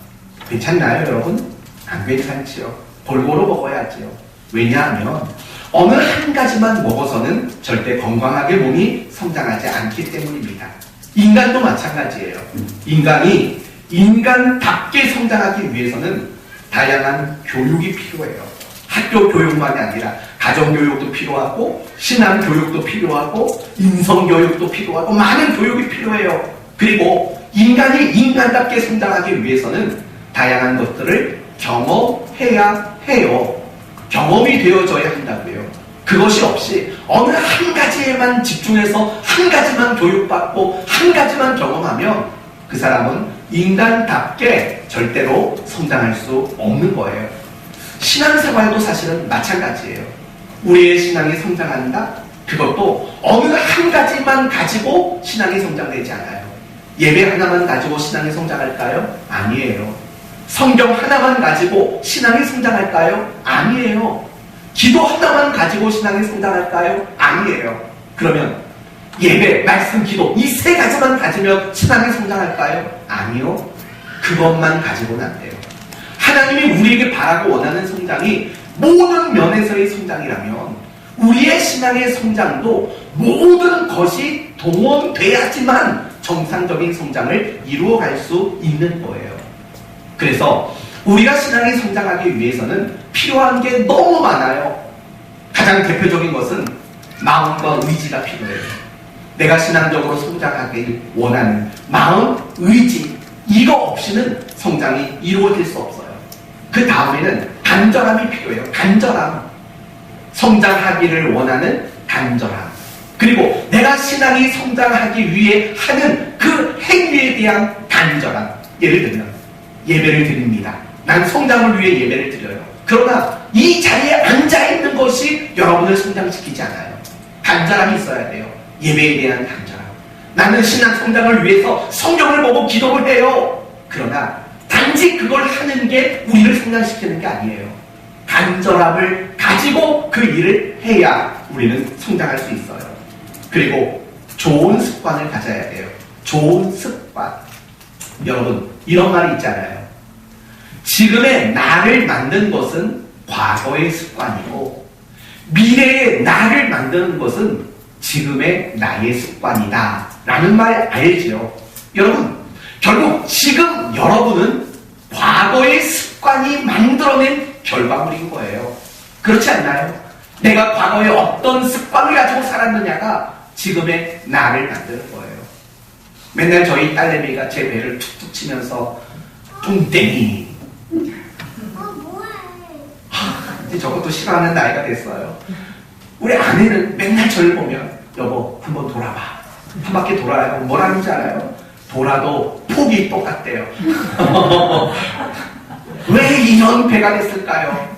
괜찮나요, 여러분? 안 괜찮지요. 골고루 먹어야지요. 왜냐하면 어느 한 가지만 먹어서는 절대 건강하게 몸이 성장하지 않기 때문입니다. 인간도 마찬가지예요. 인간이 인간답게 성장하기 위해서는 다양한 교육이 필요해요. 학교 교육만이 아니라 가정교육도 필요하고 신앙교육도 필요하고 인성교육도 필요하고 많은 교육이 필요해요. 그리고 인간이 인간답게 성장하기 위해서는 다양한 것들을 경험해야 해요. 경험이 되어져야 한다고요. 그것이 없이 어느 한 가지에만 집중해서 한 가지만 교육받고 한 가지만 경험하면 그 사람은 인간답게 절대로 성장할 수 없는 거예요. 신앙생활도 사실은 마찬가지예요. 우리의 신앙이 성장한다? 그것도 어느 한 가지만 가지고 신앙이 성장되지 않아요. 예배 하나만 가지고 신앙이 성장할까요? 아니에요. 성경 하나만 가지고 신앙이 성장할까요? 아니에요. 기도 하나만 가지고 신앙이 성장할까요? 아니에요. 그러면 예배, 말씀, 기도 이 세 가지만 가지면 신앙이 성장할까요? 아니요. 그것만 가지고는 안 돼요. 하나님이 우리에게 바라고 원하는 성장이 모든 면에서의 성장이라면 우리의 신앙의 성장도 모든 것이 동원돼야지만 정상적인 성장을 이루어갈 수 있는 거예요. 그래서 우리가 신앙이 성장하기 위해서는 필요한 게 너무 많아요. 가장 대표적인 것은 마음과 의지가 필요해요. 내가 신앙적으로 성장하길 원하는 마음, 의지, 이거 없이는 성장이 이루어질 수 없어요. 그 다음에는 간절함이 필요해요. 간절함. 성장하기를 원하는 간절함. 그리고 내가 신앙이 성장하기 위해 하는 그 행위에 대한 간절함. 예를 들면 예배를 드립니다. 난 성장을 위해 예배를 드려요. 그러나 이 자리에 앉아있는 것이 여러분을 성장시키지 않아요. 간절함이 있어야 돼요. 예배에 대한 간절함. 나는 신앙 성장을 위해서 성경을 보고 기도를 해요. 그러나 단지 그걸 하는 게 우리를 성장시키는 게 아니에요. 간절함을 가지고 그 일을 해야 우리는 성장할 수 있어요. 그리고 좋은 습관을 가져야 돼요. 좋은 습관. 여러분, 이런 말이 있잖아요. 지금의 나를 만든 것은 과거의 습관이고 미래의 나를 만드는 것은 지금의 나의 습관이다 라는 말 알죠? 여러분, 결국 지금 여러분은 과거의 습관 습관이 만들어낸 결과물인 거예요. 그렇지 않나요? 내가 과거에 어떤 습관을 가지고 살았느냐가 지금의 나를 만드는 거예요. 맨날 저희 딸내미가 제 배를 툭툭 치면서 뚱땡이. 이제 저것도 싫어하는 나이가 됐어요. 우리 아내는 맨날 저를 보면 여보 한번 돌아봐. 한 바퀴 돌아요. 뭐라는지 알아요? 돌아도 폭이 똑같대요. 왜 이런 배가 됐을까요?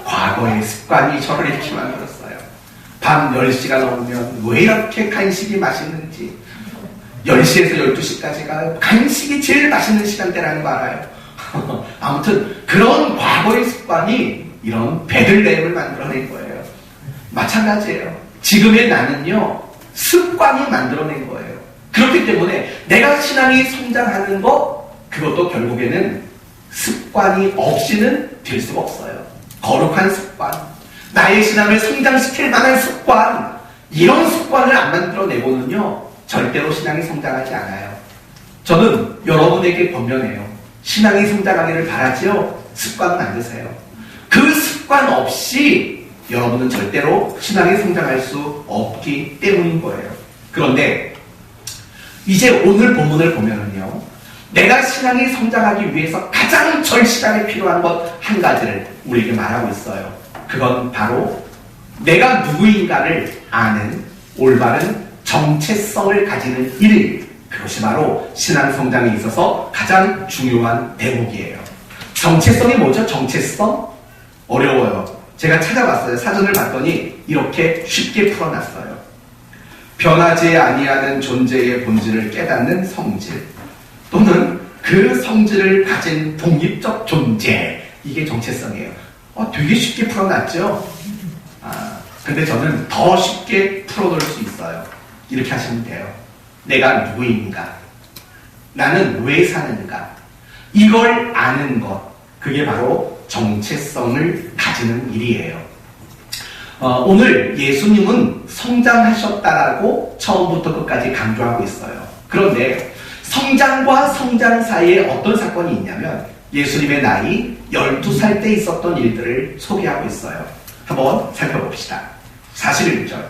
과거의 습관이 저를 이렇게 만들었어요. 밤 10시가 넘으면 왜 이렇게 간식이 맛있는지, 10시에서 12시까지가 간식이 제일 맛있는 시간대라는 거 알아요? 아무튼 그런 과거의 습관이 이런 배들레임을 만들어낸 거예요. 마찬가지예요. 지금의 나는요, 습관이 만들어낸 거예요. 그렇기 때문에 내가 신앙이 성장하는 것, 그것도 결국에는 습관이 없이는 될 수가 없어요. 거룩한 습관, 나의 신앙을 성장시킬 만한 습관, 이런 습관을 안 만들어내고는요, 절대로 신앙이 성장하지 않아요. 저는 여러분에게 권면해요. 신앙이 성장하기를 바라지요. 습관 만드세요. 그 습관 없이 여러분은 절대로 신앙이 성장할 수 없기 때문인 거예요. 그런데 이제 오늘 본문을 보면은요, 내가 신앙이 성장하기 위해서 가장 절실하게 필요한 것 한 가지를 우리에게 말하고 있어요. 그건 바로 내가 누구인가를 아는 올바른 정체성을 가지는 일, 그것이 바로 신앙 성장에 있어서 가장 중요한 대목이에요. 정체성이 뭐죠? 정체성? 어려워요. 제가 찾아봤어요. 사전을 봤더니 이렇게 쉽게 풀어놨어요. 변하지 아니하는 존재의 본질을 깨닫는 성질, 또는 그 성질을 가진 독립적 존재, 이게 정체성이에요. 되게 쉽게 풀어놨죠? 근데 저는 더 쉽게 풀어놓을 수 있어요. 이렇게 하시면 돼요. 내가 누구인가? 나는 왜 사는가? 이걸 아는 것, 그게 바로 정체성을 가지는 일이에요. 오늘 예수님은 성장하셨다라고 처음부터 끝까지 강조하고 있어요. 그런데 성장과 성장 사이에 어떤 사건이 있냐면 예수님의 나이 12살 때 있었던 일들을 소개하고 있어요. 한번 살펴봅시다. 41절.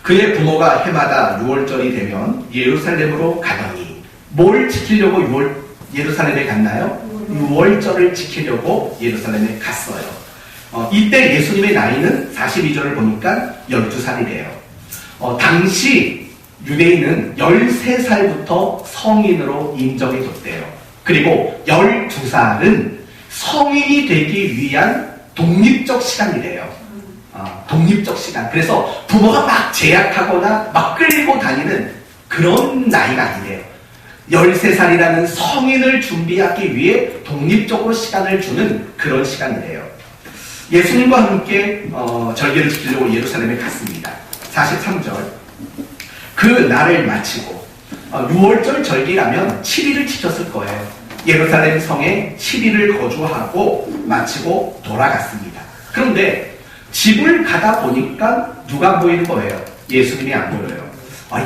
그의 부모가 해마다 6월절이 되면 예루살렘으로 가더니, 뭘 지키려고 예루살렘에 갔나요? 6월절을 지키려고 예루살렘에 갔어요. 이때 예수님의 나이는 42절을 보니까 12살이래요. 당시 유대인은 13살부터 성인으로 인정이 됐대요. 그리고 12살은 성인이 되기 위한 독립적 시간이래요. 독립적 시간. 그래서 부모가 막 제약하거나 막 끌고 다니는 그런 나이가 아니래요. 13살이라는 성인을 준비하기 위해 독립적으로 시간을 주는 그런 시간이래요. 예수님과 함께 절기를 지키려고 예루살렘에 갔습니다. 43절. 그 날을 마치고 6월절 절기라면 7일을 지켰을 거예요. 예루살렘 성에 7일을 거주하고 마치고 돌아갔습니다. 그런데 집을 가다 보니까 누가 안 보이는 거예요? 예수님이 안 보여요.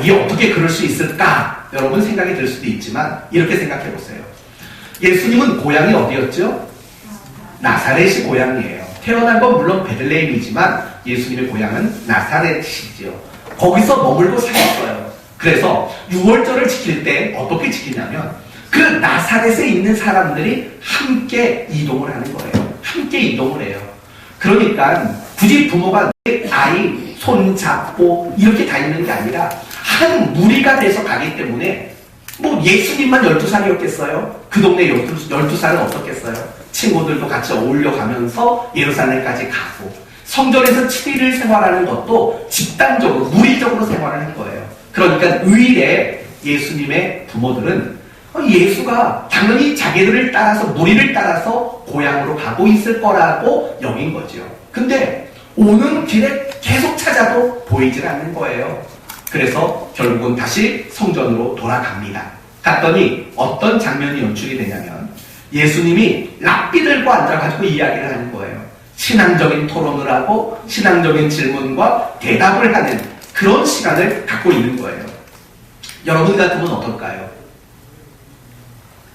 이게 어떻게 그럴 수 있을까? 여러분 생각이 들 수도 있지만 이렇게 생각해 보세요. 예수님은 고향이 어디였죠? 나사렛이 고향이에요. 태어난 건 물론 베들레헴이지만 예수님의 고향은 나사렛이죠. 거기서 머물고 살았어요. 그래서 6월절을 지킬 때 어떻게 지키냐면 그 나사렛에 있는 사람들이 함께 이동을 하는 거예요. 함께 이동을 해요. 그러니까 굳이 부모가 내 아이 손 잡고 이렇게 다니는 게 아니라 한 무리가 돼서 가기 때문에 뭐 예수님만 12살이었겠어요? 그 동네 12살은 어떻겠어요? 친구들도 같이 어울려 가면서 예루살렘까지 가고 성전에서 7일을 생활하는 것도 집단적으로 무리적으로 생활을 한 거예요. 그러니까 의례 예수님의 부모들은 예수가 당연히 자기들을 따라서 무리를 따라서 고향으로 가고 있을 거라고 여긴 거죠. 근데 오는 길에 계속 찾아도 보이질 않는 거예요. 그래서 결국은 다시 성전으로 돌아갑니다. 갔더니 어떤 장면이 연출이 되냐면 예수님이 랍비들과 앉아가지고 이야기를 하는 거예요. 신앙적인 토론을 하고 신앙적인 질문과 대답을 하는 그런 시간을 갖고 있는 거예요. 여러분 같으면 어떨까요?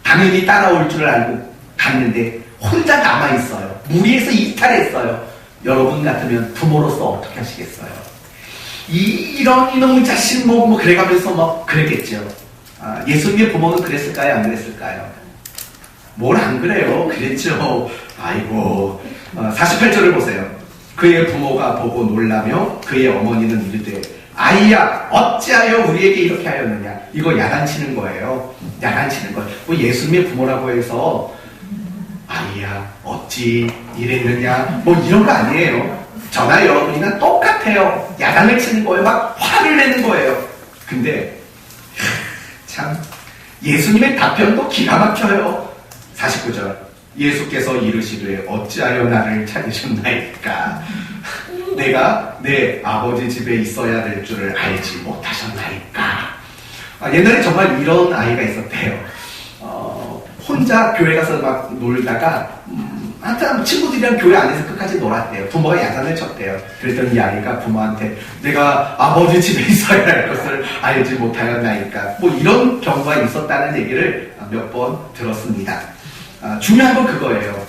당연히 따라올 줄 알고 갔는데 혼자 남아있어요. 무리에서 이탈했어요. 여러분 같으면 부모로서 어떻게 하시겠어요? 이런 이놈의 자식 뭐 그래가면서 뭐 그랬겠죠. 예수님의 부모는 그랬을까요? 안 그랬을까요? 뭘 안 그래요? 그랬죠. 아이고. 48절을 보세요. 그의 부모가 보고 놀라며 그의 어머니는 이르되 아이야 어찌하여 우리에게 이렇게 하였느냐. 이거 야단치는 거예요. 야단치는 거예요. 뭐 예수님의 부모라고 해서 아이야 어찌 이랬느냐 뭐 이런 거 아니에요. 저나 여러분이나 똑같아요. 야단을 치는 거예요. 막 화를 내는 거예요. 근데 참 예수님의 답변도 기가 막혀요. 49절 예수께서 이르시되 어찌하여 나를 찾으셨나이까. 내가 내 아버지 집에 있어야 될 줄을 알지 못하셨나이까. 옛날에 정말 이런 아이가 있었대요. 혼자 교회 가서 막 놀다가 하여튼 친구들이랑 교회 안에서 끝까지 놀았대요. 부모가 야단을 쳤대요. 그랬더니 이 아이가 부모한테 내가 아버지 집에 있어야 할 것을 알지 못하였나이까. 뭐 이런 경우가 있었다는 얘기를 몇 번 들었습니다. 중요한 건 그거예요.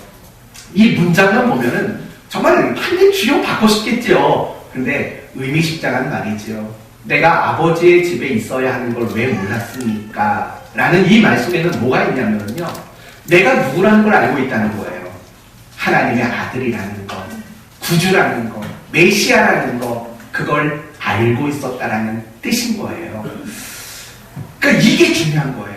이 문장만 보면은 정말 한입 쥐어 받고 싶겠죠. 근데 의미심장한 말이지요. 내가 아버지의 집에 있어야 하는 걸 왜 몰랐습니까? 라는 이 말 속에는 뭐가 있냐면요. 내가 누구라는 걸 알고 있다는 거예요. 하나님의 아들이라는 것, 구주라는 것, 메시아라는 것, 그걸 알고 있었다라는 뜻인 거예요. 그러니까 이게 중요한 거예요.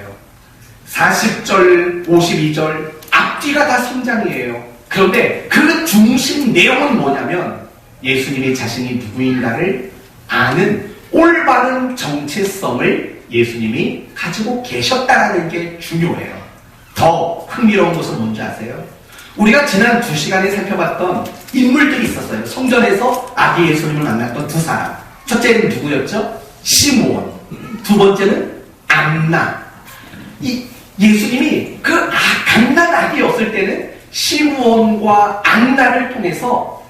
40절, 52절 앞뒤가 다 성장이에요. 그런데 그 중심 내용은 뭐냐면 예수님이 자신이 누구인가를 아는 올바른 정체성을 예수님이 가지고 계셨다라는 게 중요해요. 더 흥미로운 것은 뭔지 아세요? 우리가 지난 2시간에 살펴봤던 인물들이 있었어요. 성전에서 아기 예수님을 만났던 두 사람. 첫째는 누구였죠? 시므온. 두 번째는 안나. 예수님이 그 갓난 아기였을 때는 시므온과 안나를 통해서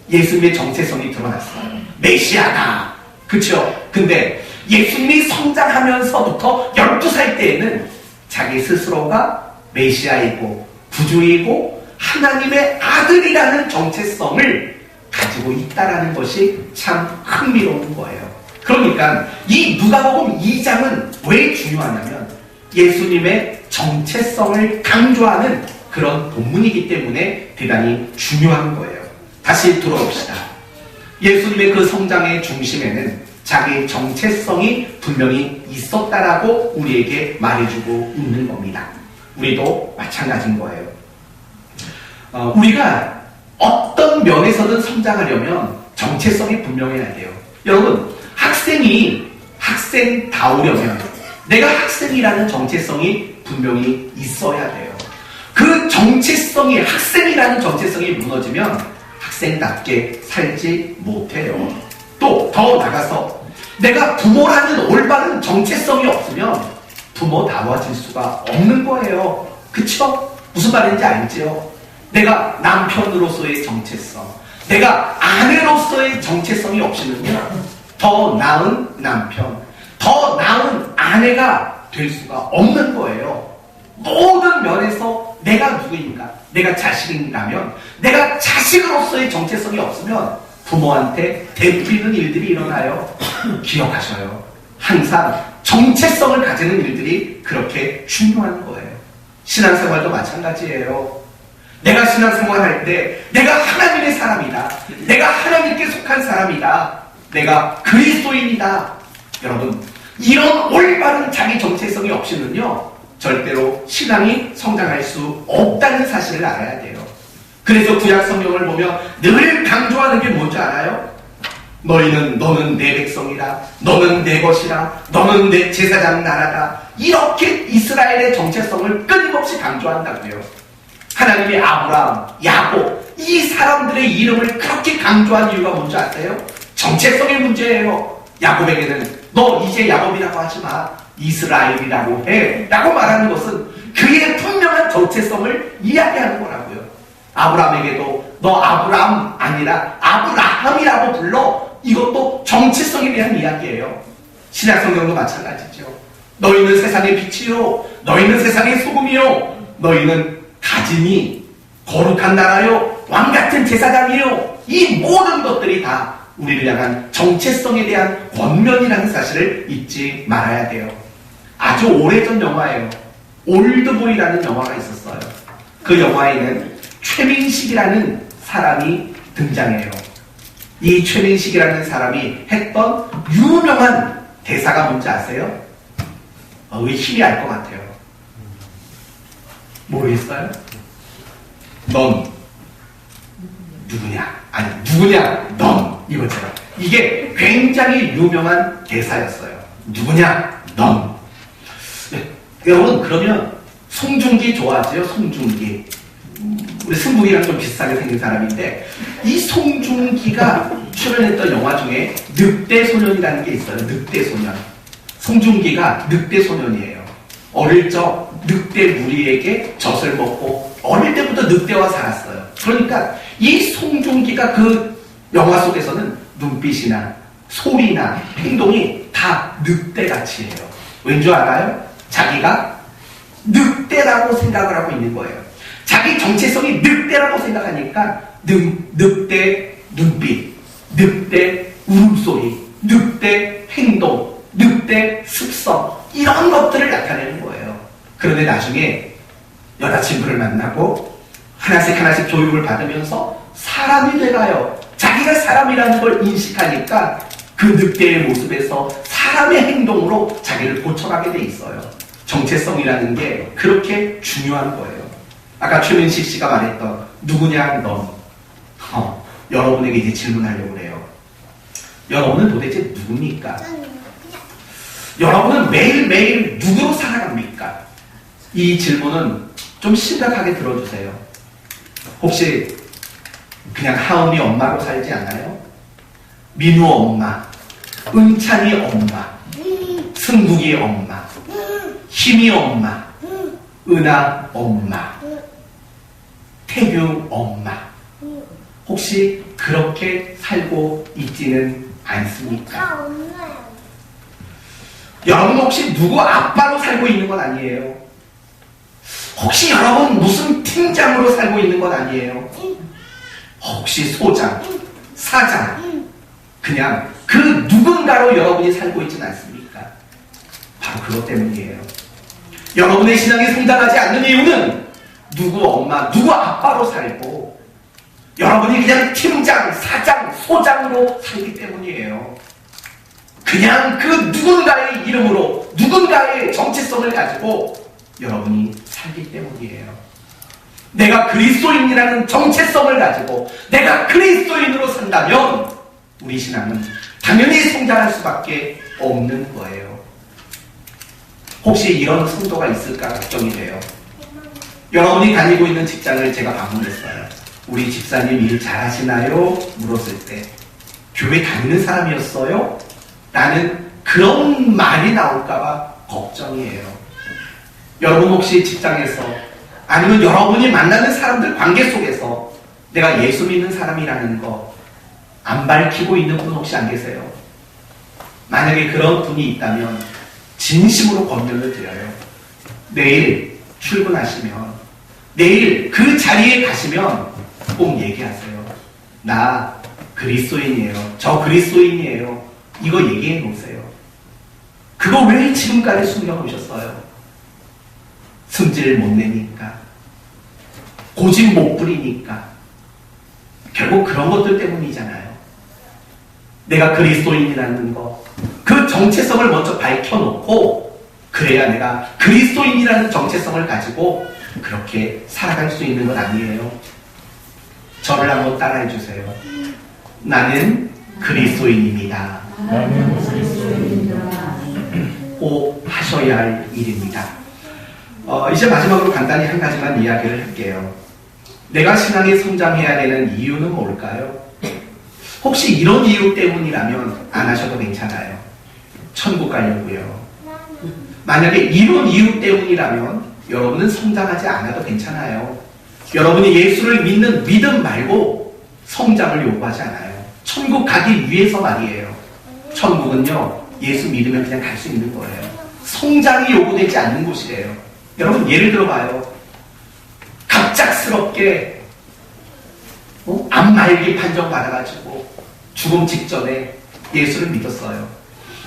예수님의 정체성이 드러났어요. 메시아다. 그쵸? 근데 예수님이 성장하면서부터 12살 때에는 자기 스스로가 메시아이고 구주이고 하나님의 아들이라는 정체성을 가지고 있다라는 것이 참 흥미로운 거예요. 그러니까 이 누가복음 2장은 왜 중요하냐면 예수님의 정체성을 강조하는 그런 본문이기 때문에 대단히 중요한 거예요. 다시 돌아옵시다. 예수님의 그 성장의 중심에는 자기의 정체성이 분명히 있었다라고 우리에게 말해주고 있는 겁니다. 우리도 마찬가지인 거예요. 우리가 어떤 면에서든 성장하려면 정체성이 분명해야 돼요. 여러분, 학생이 학생다우려면 내가 학생이라는 정체성이 분명히 있어야 돼요. 그 정체성이, 학생이라는 정체성이 무너지면 학생답게 살지 못해요. 또 더 나가서 내가 부모라는 올바른 정체성이 없으면 부모다워질 수가 없는 거예요. 그쵸? 무슨 말인지 알지요? 내가 남편으로서의 정체성, 내가 아내로서의 정체성이 없으면요, 더 나은 남편, 더 나은 아내가 될 수가 없는 거예요. 모든 면에서 내가 누구인가, 내가 자식인가면 내가 자식으로서의 정체성이 없으면 부모한테 대부리는 일들이 일어나요. 기억하셔요. 항상 정체성을 가지는 일들이 그렇게 중요한 거예요. 신앙생활도 마찬가지예요. 내가 신앙생활할 때 내가 하나님의 사람이다. 내가 하나님께 속한 사람이다. 내가 그리스도인이다. 여러분, 이런 올바른 자기 정체성이 없이는요, 절대로 신앙이 성장할 수 없다는 사실을 알아야 돼요. 그래서 구약 성경을 보면 늘 강조하는 게 뭔지 알아요? 너는 내 백성이라, 너는 내 것이라, 너는 내 제사장 나라다. 이렇게 이스라엘의 정체성을 끊임없이 강조한다고요. 하나님의 아브라함, 야곱, 이 사람들의 이름을 그렇게 강조한 이유가 뭔지 아세요? 정체성의 문제예요. 야곱에게는 너 이제 야곱이라고 하지 마, 이스라엘이라고 해 라고 말하는 것은 그의 분명한 정체성을 이야기하는 거라고요. 아브라함에게도 너 아브라함 아니라 아브라함이라고 불러. 이것도 정체성에 대한 이야기예요. 신약성경도 마찬가지죠. 너희는 세상의 빛이요, 너희는 세상의 소금이요, 너희는 가진이 거룩한 나라요, 왕같은 제사장이요, 이 모든 것들이 다 우리를 향한 정체성에 대한 권면이라는 사실을 잊지 말아야 돼요. 아주 오래전 영화예요. 올드보이라는 영화가 있었어요. 그 영화에는 최민식이라는 사람이 등장해요. 이 최민식이라는 사람이 했던 유명한 대사가 뭔지 아세요? 왜 힘이 알 것 같아요? 모르겠어요? 넌 누구냐? 아니, 누구냐? 넌. 이거처럼. 이게 굉장히 유명한 대사였어요. 누구냐? 넌. 네, 여러분, 그러면 송중기 좋아하세요? 송중기. 우리 승국이랑 좀 비슷하게 생긴 사람인데, 이 송중기가 출연했던 영화 중에 늑대소년이라는 게 있어요. 늑대소년. 송중기가 늑대소년이에요. 어릴 적 늑대 무리에게 젖을 먹고 어릴 때부터 늑대와 살았어요. 그러니까 이 송중기가 그 영화 속에서는 눈빛이나 소리나 행동이 다 늑대같이 해요. 왠 줄 알아요? 자기가 늑대라고 생각을 하고 있는 거예요. 자기 정체성이 늑대라고 생각하니까 늑대 눈빛, 늑대 울음소리, 늑대 행동, 늑대 습성, 이런 것들을 나타내는 거예요. 그런데 나중에 여자친구를 만나고 하나씩 교육을 받으면서 사람이 돼가요. 자기가 사람이라는 걸 인식하니까 그 늑대의 모습에서 사람의 행동으로 자기를 고쳐가게 돼 있어요. 정체성이라는 게 그렇게 중요한 거예요. 아까 최민식 씨가 말했던 누구냐 넌. 여러분에게 이제 질문하려고 해요. 여러분은 도대체 누굽니까? 여러분은 매일매일 누구로 살아갑니까? 이 질문은 좀 심각하게 들어주세요. 혹시 그냥 하은이 엄마로 살지 않아요? 민우 엄마, 은찬이 엄마, 승국이 엄마, 힘이 엄마, 은하 엄마, 태규 엄마. 혹시 그렇게 살고 있지는 않습니까? 여러분 혹시 누구 아빠로 살고 있는 건 아니에요? 혹시 여러분 무슨 팀장으로 살고 있는 건 아니에요? 혹시 소장, 사장, 그냥 그 누군가로 여러분이 살고 있지는 않습니까? 바로 그것 때문이에요. 여러분의 신앙이 성장하지 않는 이유는 누구 엄마, 누구 아빠로 살고 여러분이 그냥 팀장, 사장, 소장으로 살기 때문이에요. 그냥 그 누군가의 이름으로 누군가의 정체성을 가지고 여러분이 살기 때문이에요. 내가 그리스도인이라는 정체성을 가지고 내가 그리스도인으로 산다면 우리 신앙은 당연히 성장할 수밖에 없는 거예요. 혹시 이런 성도가 있을까 걱정이 돼요. 여러분이 다니고 있는 직장을 제가 방문했어요. 우리 집사님 일 잘하시나요? 물었을 때 교회 다니는 사람이었어요? 나는 그런 말이 나올까봐 걱정이에요. 여러분 혹시 직장에서 아니면 여러분이 만나는 사람들 관계 속에서 내가 예수 믿는 사람이라는 거 안 밝히고 있는 분 혹시 안 계세요? 만약에 그런 분이 있다면 진심으로 권면을 드려요. 내일 출근하시면 내일 그 자리에 가시면 꼭 얘기하세요. 나 그리스도인이에요. 저 그리스도인이에요. 이거 얘기해 놓으세요. 그거 왜 지금까지 숨겨놓으셨어요? 승질 못 내니까, 고집 못 부리니까. 결국 그런 것들 때문이잖아요. 내가 그리스도인이라는 거, 그 정체성을 먼저 밝혀놓고 그래야 내가 그리스도인이라는 정체성을 가지고 그렇게 살아갈 수 있는 건 아니에요. 저를 한번 따라해 주세요. 나는 그리스도인입니다. 나는 그리스도인이다. 꼭 하셔야 할 일입니다. 이제 마지막으로 간단히 한 가지만 이야기를 할게요. 내가 신앙이 성장해야 되는 이유는 뭘까요? 혹시 이런 이유 때문이라면 안 하셔도 괜찮아요. 천국 가려고요. 만약에 이런 이유 때문이라면 여러분은 성장하지 않아도 괜찮아요. 여러분이 예수를 믿는 믿음 말고 성장을 요구하지 않아요. 천국 가기 위해서 말이에요. 천국은요, 예수 믿으면 그냥 갈 수 있는 거예요. 성장이 요구되지 않는 곳이래요. 여러분 예를 들어봐요. 갑자기 갑작스럽게 암말기 판정 받아가지고 죽음 직전에 예수를 믿었어요.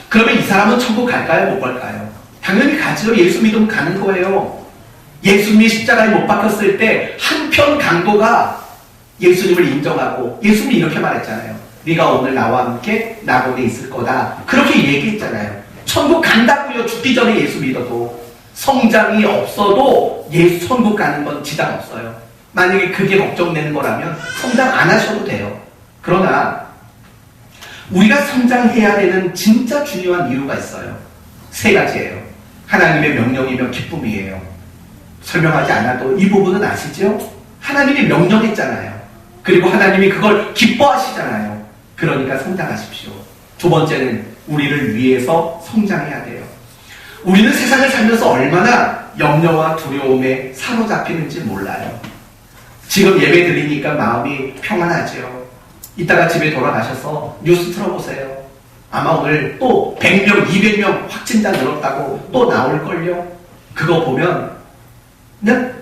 그러면 이 사람은 천국 갈까요? 못 갈까요? 당연히 가죠. 예수 믿으면 가는 거예요. 예수님이 십자가에 못 박혔을 때 한편 강도가 예수님을 인정하고 예수님이 이렇게 말했잖아요. 네가 오늘 나와 함께 낙원에 있을 거다. 그렇게 얘기했잖아요. 천국 간다고요. 죽기 전에 예수 믿어도. 성장이 없어도 예수 천국 가는 건 지장 없어요. 만약에 그게 걱정되는 거라면 성장 안 하셔도 돼요. 그러나 우리가 성장해야 되는 진짜 중요한 이유가 있어요. 3가지예요. 하나님의 명령이며 기쁨이에요. 설명하지 않아도 이 부분은 아시죠? 하나님이 명령했잖아요. 그리고 하나님이 그걸 기뻐하시잖아요. 그러니까 성장하십시오. 2번째는 우리를 위해서 성장해야 돼요. 우리는 세상을 살면서 얼마나 염려와 두려움에 사로잡히는지 몰라요. 지금 예배 드리니까 마음이 평안하죠. 이따가 집에 돌아가셔서 뉴스 틀어보세요. 아마 오늘 또 100명, 200명 확진자 늘었다고 또 나올걸요. 그거 보면 그냥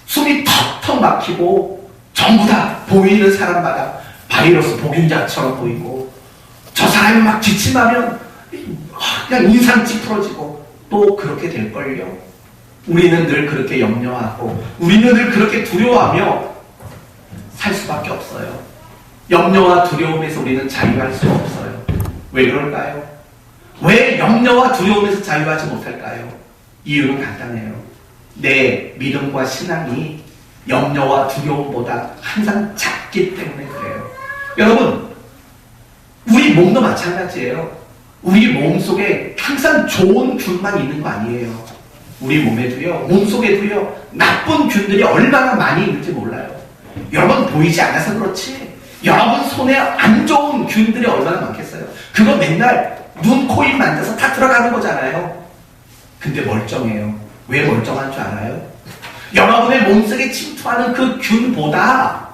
숨이 턱턱 막히고 전부 다 보이는 사람마다 바이러스 복균자처럼 보이고 저 사람이 막 기침하면 그냥 인상 찌푸러지고 또 그렇게 될걸요. 우리는 늘 그렇게 염려하고 우리는 늘 그렇게 두려워하며 살 수밖에 없어요. 염려와 두려움에서 우리는 자유할 수 없어요. 왜 그럴까요? 왜 염려와 두려움에서 자유하지 못할까요? 이유는 간단해요. 내 믿음과 신앙이 염려와 두려움보다 항상 작기 때문에 그래요. 여러분, 우리 몸도 마찬가지예요. 우리 몸 속에 항상 좋은 균만 있는 거 아니에요. 우리 몸에도요, 몸속에도요, 나쁜 균들이 얼마나 많이 있는지 몰라요. 여러분 보이지 않아서 그렇지 여러분 손에 안 좋은 균들이 얼마나 많겠어요. 그거 맨날 눈, 코, 입 만져서 다 들어가는 거잖아요. 근데 멀쩡해요. 왜 멀쩡한 줄 알아요? 여러분의 몸속에 침투하는 그 균보다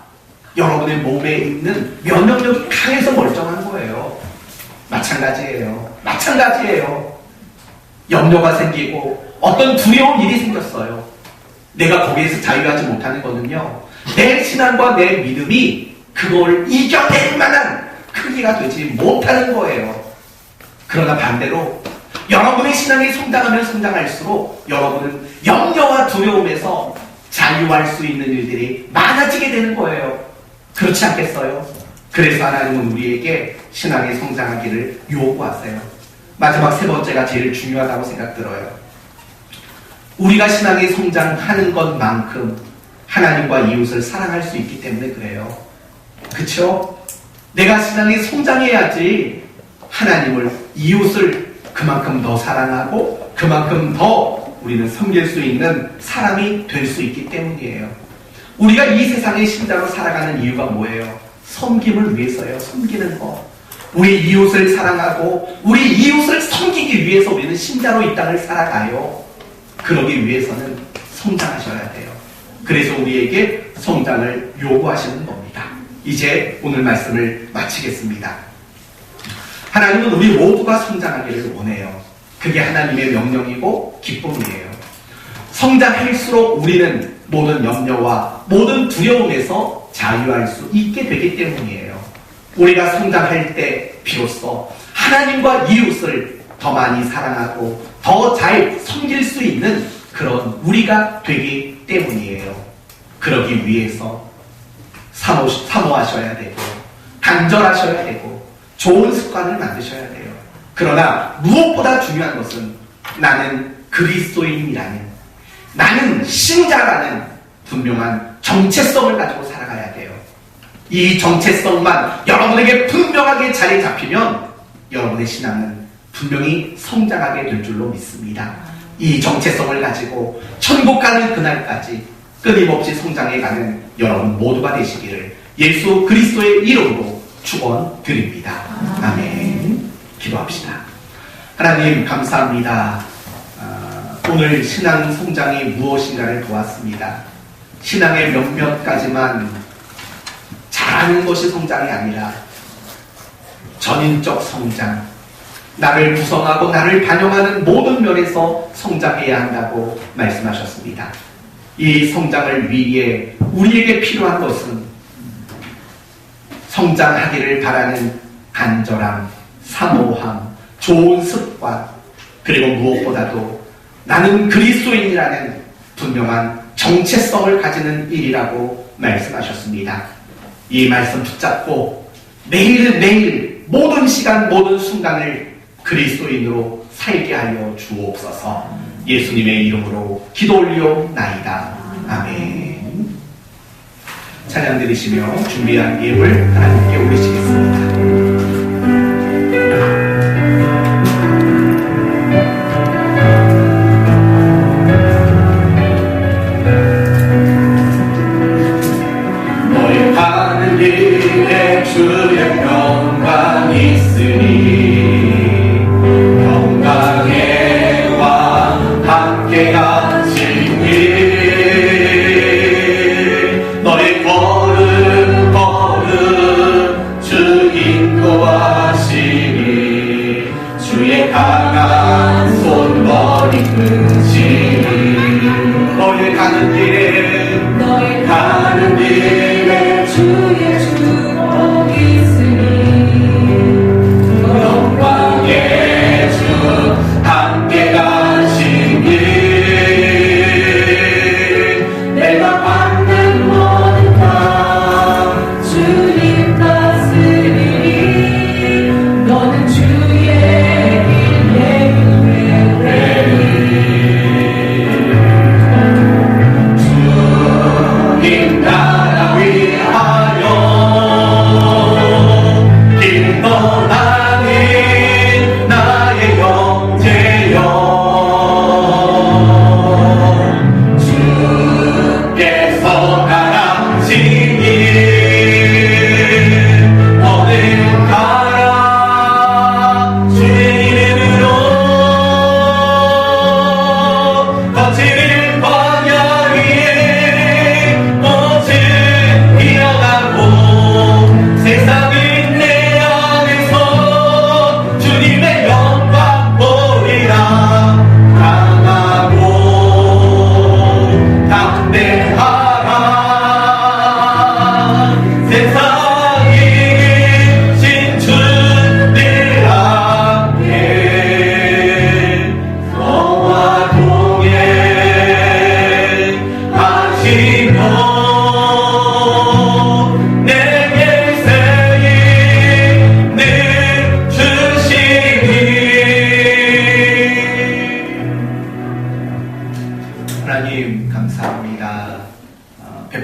여러분의 몸에 있는 면역력이 강해서 멀쩡한 거예요. 마찬가지예요. 염려가 생기고 어떤 두려운 일이 생겼어요. 내가 거기에서 자유하지 못하는 거는요, 내 신앙과 내 믿음이 그걸 이겨낼 만한 크기가 되지 못하는 거예요. 그러나 반대로 여러분의 신앙이 성장하면 성장할수록 여러분은 염려와 두려움에서 자유할 수 있는 일들이 많아지게 되는 거예요. 그렇지 않겠어요? 그래서 하나님은 우리에게 신앙이 성장하기를 요구하세요. 마지막 3번째가 제일 중요하다고 생각 들어요. 우리가 신앙이 성장하는 것만큼 하나님과 이웃을 사랑할 수 있기 때문에 그래요. 그쵸? 내가 신앙이 성장해야지 하나님을, 이웃을 그만큼 더 사랑하고 그만큼 더 우리는 섬길 수 있는 사람이 될 수 있기 때문이에요. 우리가 이 세상의 신자로 살아가는 이유가 뭐예요? 섬김을 위해서예요. 섬기는 거. 우리 이웃을 사랑하고 우리 이웃을 섬기기 위해서 우리는 신자로 이 땅을 살아가요. 그러기 위해서는 성장하셔야 돼요. 그래서 우리에게 성장을 요구하시는 겁니다. 이제 오늘 말씀을 마치겠습니다. 하나님은 우리 모두가 성장하기를 원해요. 그게 하나님의 명령이고 기쁨이에요. 성장할수록 우리는 모든 염려와 모든 두려움에서 자유할 수 있게 되기 때문이에요. 우리가 성장할 때 비로소 하나님과 이웃을 더 많이 사랑하고 더 잘 섬길 수 있는 그런 우리가 되기 때문이에요. 그러기 위해서 사모하셔야 되고 간절하셔야 되고 좋은 습관을 만드셔야 돼요. 그러나 무엇보다 중요한 것은 나는 그리스도인이라는, 나는 신자라는 분명한 정체성을 가지고 살아가야 돼요. 이 정체성만 여러분에게 분명하게 자리 잡히면 여러분의 신앙은 분명히 성장하게 될 줄로 믿습니다. 이 정체성을 가지고 천국 가는 그날까지 끊임없이 성장해가는 여러분 모두가 되시기를 예수 그리스도의 이름으로 축원드립니다. 아멘. 기도합시다. 하나님 감사합니다. 오늘 신앙 성장이 무엇인가를 보았습니다. 신앙의 몇몇 가지만 잘하는 것이 성장이 아니라 전인적 성장, 나를 구성하고 나를 반영하는 모든 면에서 성장해야 한다고 말씀하셨습니다. 이 성장을 위해 우리에게 필요한 것은 성장하기를 바라는 간절함, 사모함, 좋은 습관, 그리고 무엇보다도 나는 그리스도인이라는 분명한 정체성을 가지는 일이라고 말씀하셨습니다. 이 말씀 붙잡고 매일매일 모든 시간 모든 순간을 그리스도인으로 살게 하여 주옵소서. 예수님의 이름으로 기도 올리옵나이다. 아멘. 찬양 드리시며 준비한 예물 하나님께 올리시겠습니다. 주의 평강 있으니 평강의 왕 함께 가시니 너의 걸음 걸음 주 인도하시니 주의 강한 손머리 끄시니 너의 가는 길에 주의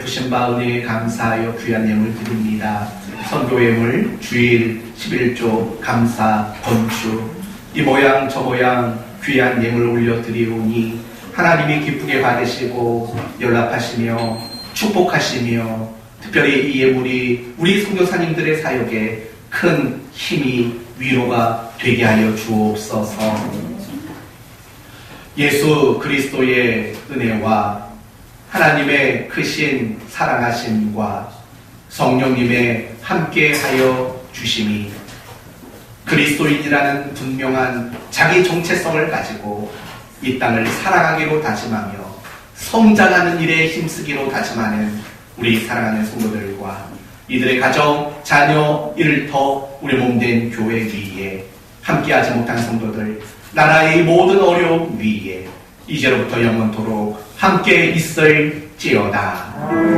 베푸신 바 은혜에 감사하여 귀한 예물 드립니다. 선교 예물, 주일, 11조, 감사, 건축, 이 모양 저 모양 귀한 예물 올려드리오니 하나님이 기쁘게 받으시고 연락하시며 축복하시며 특별히 이 예물이 우리 선교사님들의 사역에 큰 힘이 위로가 되게 하여 주옵소서. 예수 그리스도의 은혜와 하나님의 크신 사랑하심과 성령님의 함께하여 주심이 그리스도인이라는 분명한 자기 정체성을 가지고 이 땅을 사랑하기로 다짐하며 성장하는 일에 힘쓰기로 다짐하는 우리 사랑하는 성도들과 이들의 가정, 자녀, 일터, 우리 몸된 교회 위에 함께하지 못한 성도들, 나라의 모든 어려움 위에 이제로부터 영원토록 함께 있을지어다.